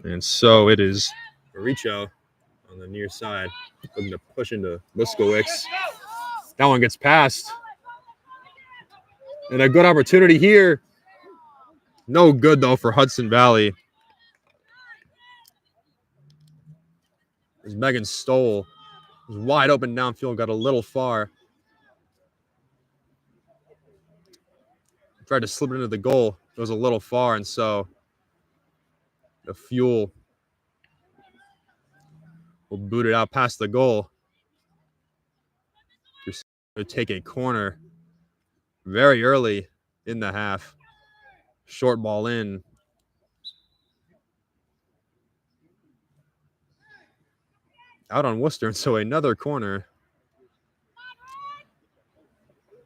And so it is Maricho on the near side, looking to push into Muskowicz. That one gets past. And a good opportunity here. No good, though, for Hudson Valley. As Megan Stoll was wide open downfield, got a little far. Tried to slip it into the goal. It was a little far, and so the Fuel will boot it out past the goal. To take a corner very early in the half. Short ball in. Out on Worcester, and so another corner.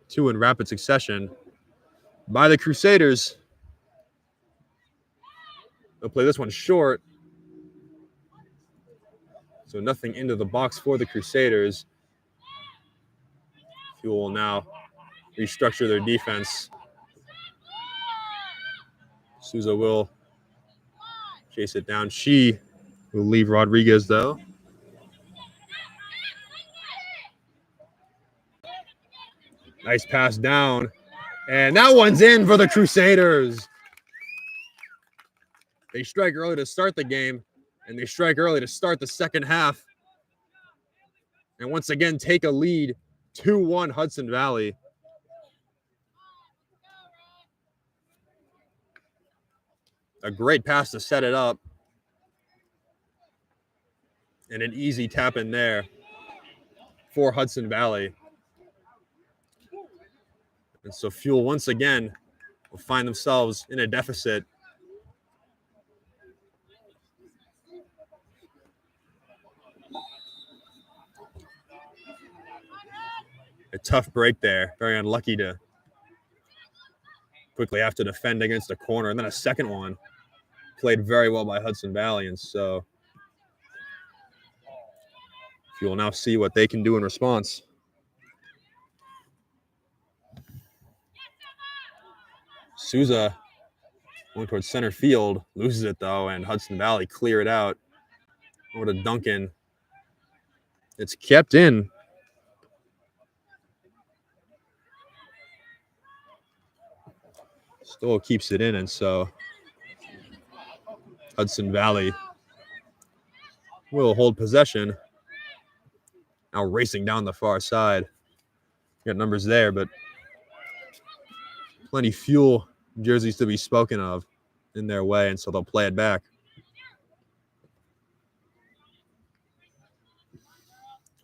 2 in rapid succession by the Crusaders. They'll play this one short. So nothing into the box for the Crusaders. Fuel will now restructure their defense. Souza will chase it down. She will leave Rodriguez, though. Nice pass down. And that one's in for the Crusaders. They strike early to start the game, and they strike early to start the second half. And once again, take a lead, 2-1 Hudson Valley. A great pass to set it up. And an easy tap in there for Hudson Valley. And so Fuel once again will find themselves in a deficit. A tough break there. Very unlucky to quickly have to defend against a corner. And then a second one played very well by Hudson Valley. And so Fuel now see what they can do in response. Souza going towards center field, loses it though, and Hudson Valley clear it out. Over to Duncan. It's kept in. Stoll keeps it in, and so Hudson Valley will hold possession. Now racing down the far side. Got numbers there, but plenty Fuel jerseys to be spoken of in their way, and so they'll play it back.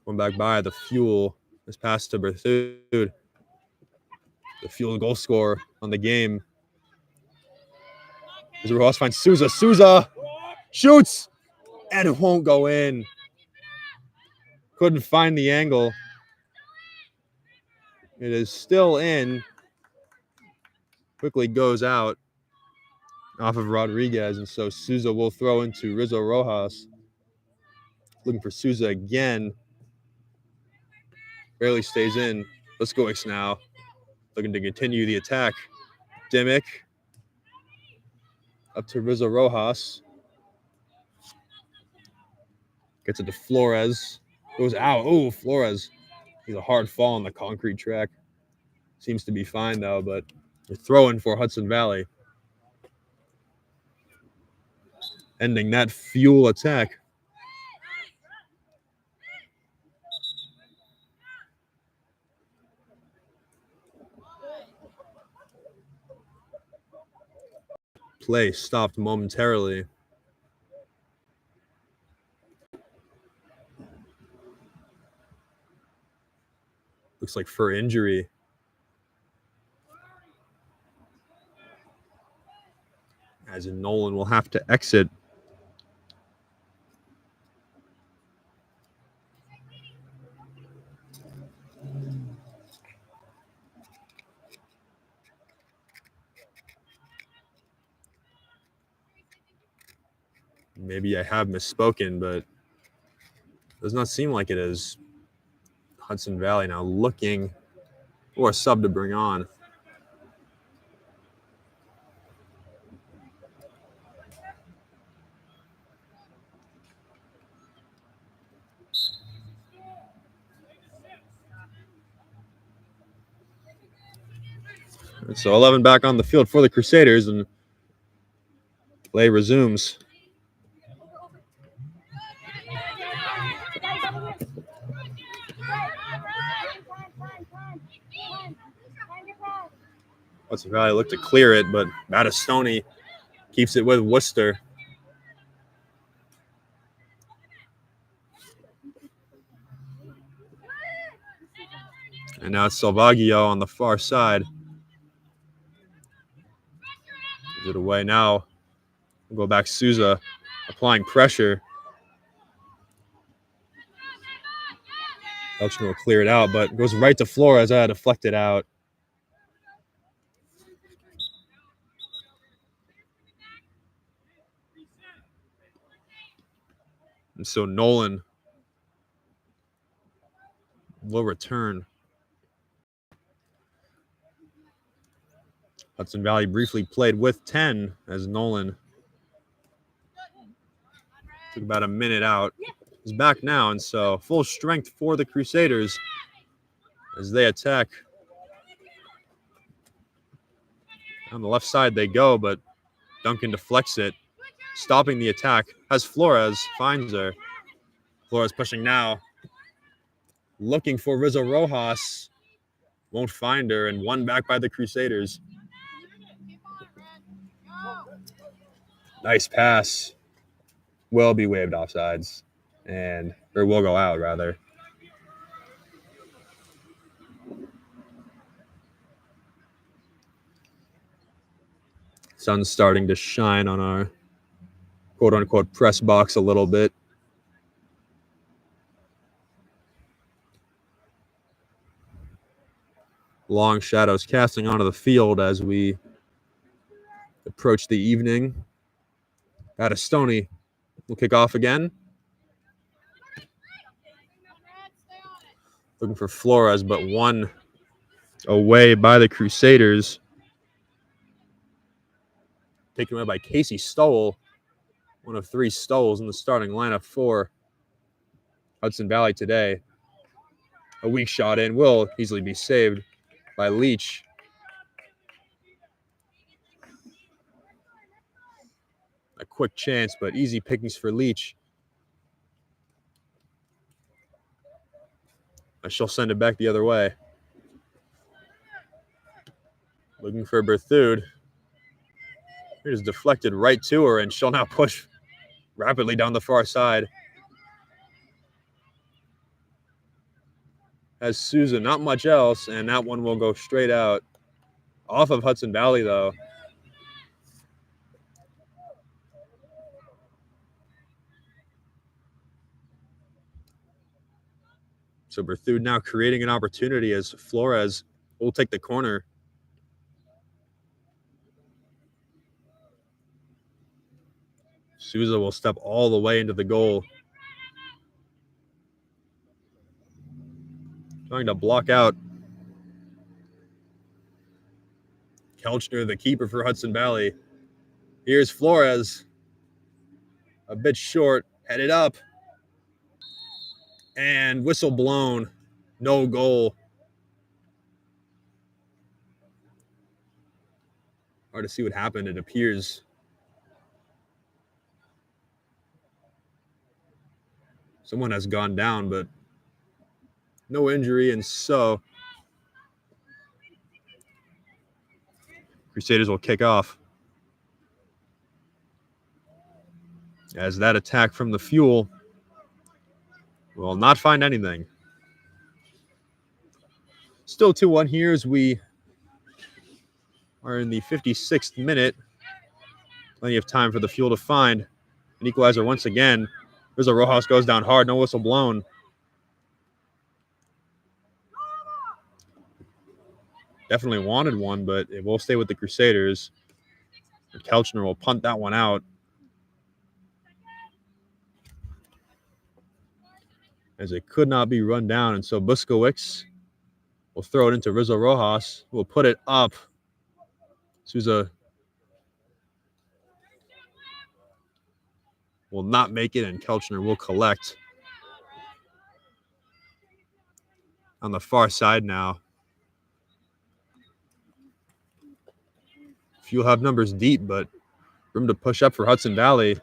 One back by the Fuel. This pass to Berthoud. The Fuel goal scorer on the game. As Rojas finds Souza. Souza shoots, and it won't go in. Couldn't find the angle. It is still in. Quickly goes out off of Rodriguez, and so Souza will throw into Rizzo Rojas. Looking for Souza again. Barely stays in. Liskowicz now looking to continue the attack. Dimick up to Rizzo Rojas. Gets it to Flores. Goes out. Oh, Flores. He's a hard fall on the concrete track. Seems to be fine, though, but they're throwing for Hudson Valley. Ending that Fuel attack. Play stopped momentarily. Looks like for injury. As in Nolan will have to exit. Maybe I have misspoken, but it does not seem like it is. Hudson Valley now looking for a sub to bring on. And so 11 back on the field for the Crusaders, and play resumes. Hudson Valley looked to clear it, but Battistoni keeps it with Worcester. And now it's Salvaggio on the far side. Gives it away now. We'll go back Souza, applying pressure. Elchner will clear it out, but goes right to Flores. I had deflected out. And so Nolan will return. Hudson Valley briefly played with 10 as Nolan took about a minute out. He's back now, and so full strength for the Crusaders as they attack. On the left side they go, but Duncan deflects it. Stopping the attack has Flores, finds her. Flores pushing now. Looking for Rizzo Rojas. Won't find her, and one back by the Crusaders. Nice pass. Will be waved offsides. Or will go out, rather. Sun's starting to shine on our quote-unquote press box a little bit. Long shadows casting onto the field as we approach the evening. Battistoni will kick off again. Looking for Flores, but one away by the Crusaders. Taken away by Casey Stowell. One of 3 Stowells in the starting lineup for Hudson Valley today. A weak shot in will easily be saved by Leach. A quick chance, but easy pickings for Leach. She'll send it back the other way. Looking for Berthoud. It is deflected right to her, and she'll now push rapidly down the far side. Has Souza, not much else, and that one will go straight out. Off of Hudson Valley, though. So Berthoud now creating an opportunity as Flores will take the corner. Souza will step all the way into the goal. Trying to block out Kelchner, the keeper for Hudson Valley. Here's Flores. A bit short, headed up. And whistle blown. No goal. Hard to see what happened. It appears someone has gone down, but no injury, and so Crusaders will kick off. As that attack from the Fuel will not find anything. Still 2-1 here as we are in the 56th minute. Plenty of time for the Fuel to find an equalizer once again. Rizzo Rojas goes down hard, no whistle blown. Definitely wanted one, but it will stay with the Crusaders. Kelchner will punt that one out. As it could not be run down, and so Buskowicz will throw it into Rizzo Rojas, who will put it up. Souza will not make it, and Kelchner will collect. On the far side now. Fuel have numbers deep, but room to push up for Hudson Valley.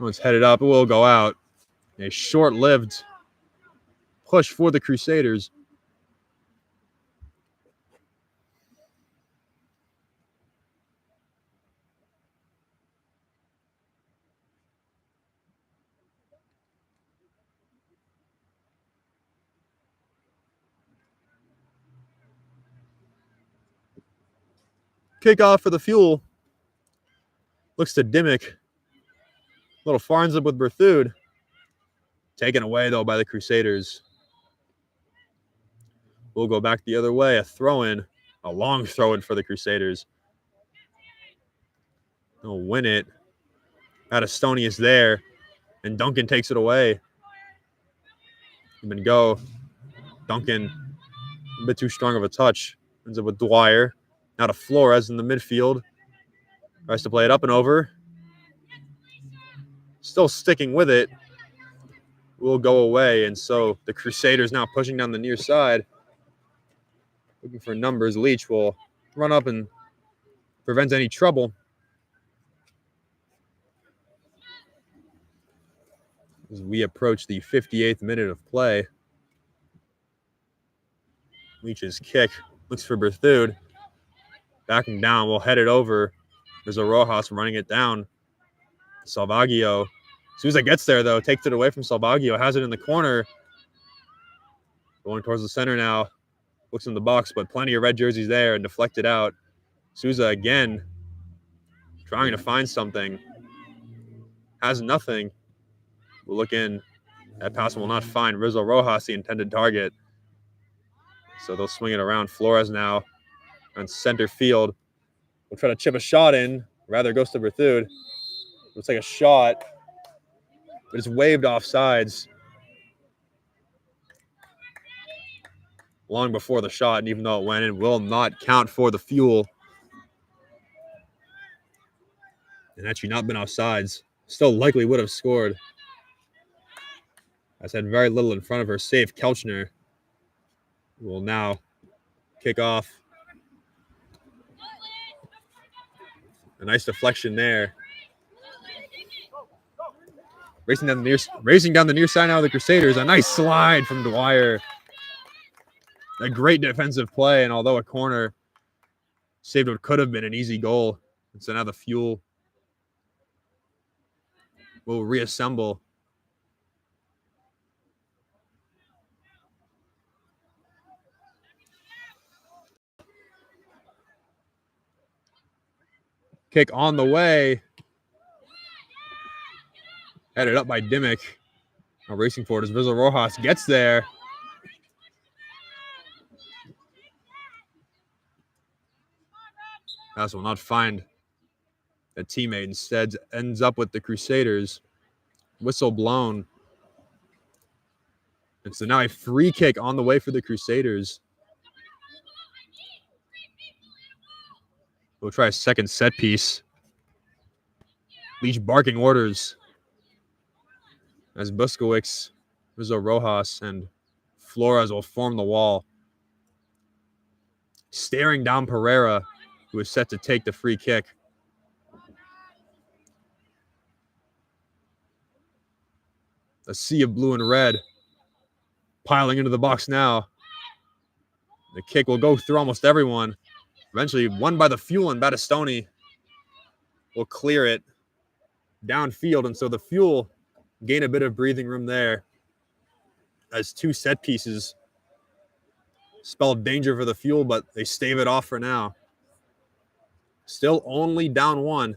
One's headed up. It will go out. A short-lived push for the Crusaders. Kickoff for the Fuel. Looks to Dimmick. Little far ends up with Berthoud. Taken away, though, by the Crusaders. We'll go back the other way. A throw-in. A long throw-in for the Crusaders. They'll win it. Adestoni is there. And Duncan takes it away. Even go. Duncan, a bit too strong of a touch. Ends up with Dwyer. Now to Flores in the midfield. Tries to play it up and over. Still sticking with it. Will go away. And so the Crusaders now pushing down the near side. Looking for numbers. Leach will run up and prevent any trouble. As we approach the 58th minute of play. Leach's kick. Looks for Berthoud. Backing down. We'll head it over. There's a Rojas running it down. Salvaggio. Souza gets there, though. Takes it away from Salvaggio. Has it in the corner. Going towards the center now. Looks in the box, but plenty of red jerseys there and deflected out. Souza again. Trying to find something. Has nothing. We'll look in. That pass will not find Rizzo Rojas, the intended target. So they'll swing it around. Flores now on center field. We'll try to chip a shot in. Rather goes to Berthoud. Looks like a shot. But it's waved off sides. Long before the shot, and even though it went in, will not count for the Fuel. And actually not been offsides. Still likely would have scored. Has had very little in front of her. Save Kelchner. Will now kick off. A nice deflection there. Racing down the near side now of the Crusaders. A nice slide from Dwyer. A great defensive play, and although a corner saved what could have been an easy goal. And so now the Fuel will reassemble. Kick on the way. Headed up by Dimmick. Now racing forward as Rizzo Rojas gets there. Pass will not find a teammate. Instead, ends up with the Crusaders. Whistle blown. And so now a free kick on the way for the Crusaders. We'll try a second set piece. Leach barking orders. As Buskowicz, Rizzo Rojas, and Flores will form the wall. Staring down Pereira, who is set to take the free kick. A sea of blue and red piling into the box now. The kick will go through almost everyone. Eventually won by the Fuel, and Battistoni will clear it downfield. And so the Fuel gain a bit of breathing room there as two set pieces spelled danger for the Fuel, but they stave it off for now. Still only down one.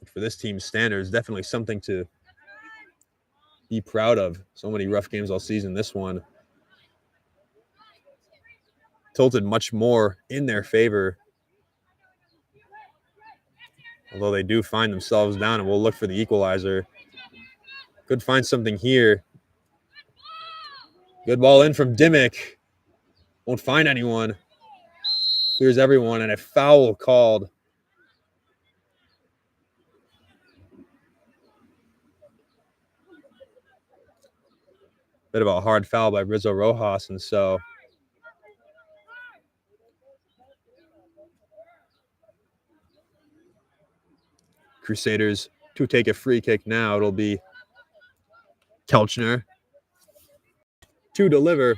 For this team's standards, definitely something to be proud of. So many rough games all season. This one tilted much more in their favor. Although they do find themselves down, and we'll look for the equalizer. Could find something here. Good ball in from Dimmick. Won't find anyone. Clears everyone, and a foul called. Bit of a hard foul by Rizzo Rojas, and so Crusaders to take a free kick now. It'll be Kelchner to deliver.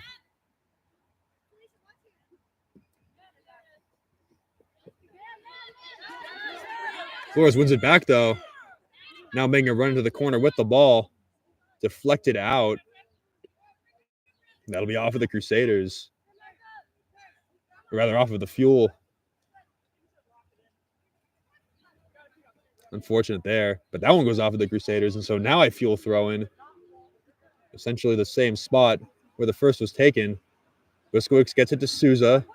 Flores wins it back, though. Now making a run into the corner with the ball. Deflected out. That'll be off of the Crusaders. Or rather, off of the Fuel. Unfortunate there. But that one goes off of the Crusaders. And so now I Fuel throw in. Essentially the same spot where the first was taken. Wiskowicz gets it to Souza.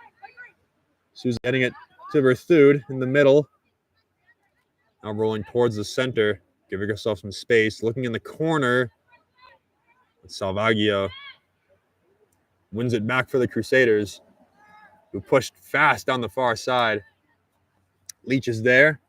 Souza getting it to Berthud in the middle. Now rolling towards the center. Giving herself some space. Looking in the corner. Salvaggio wins it back for the Crusaders, who pushed fast down the far side. Leach is there.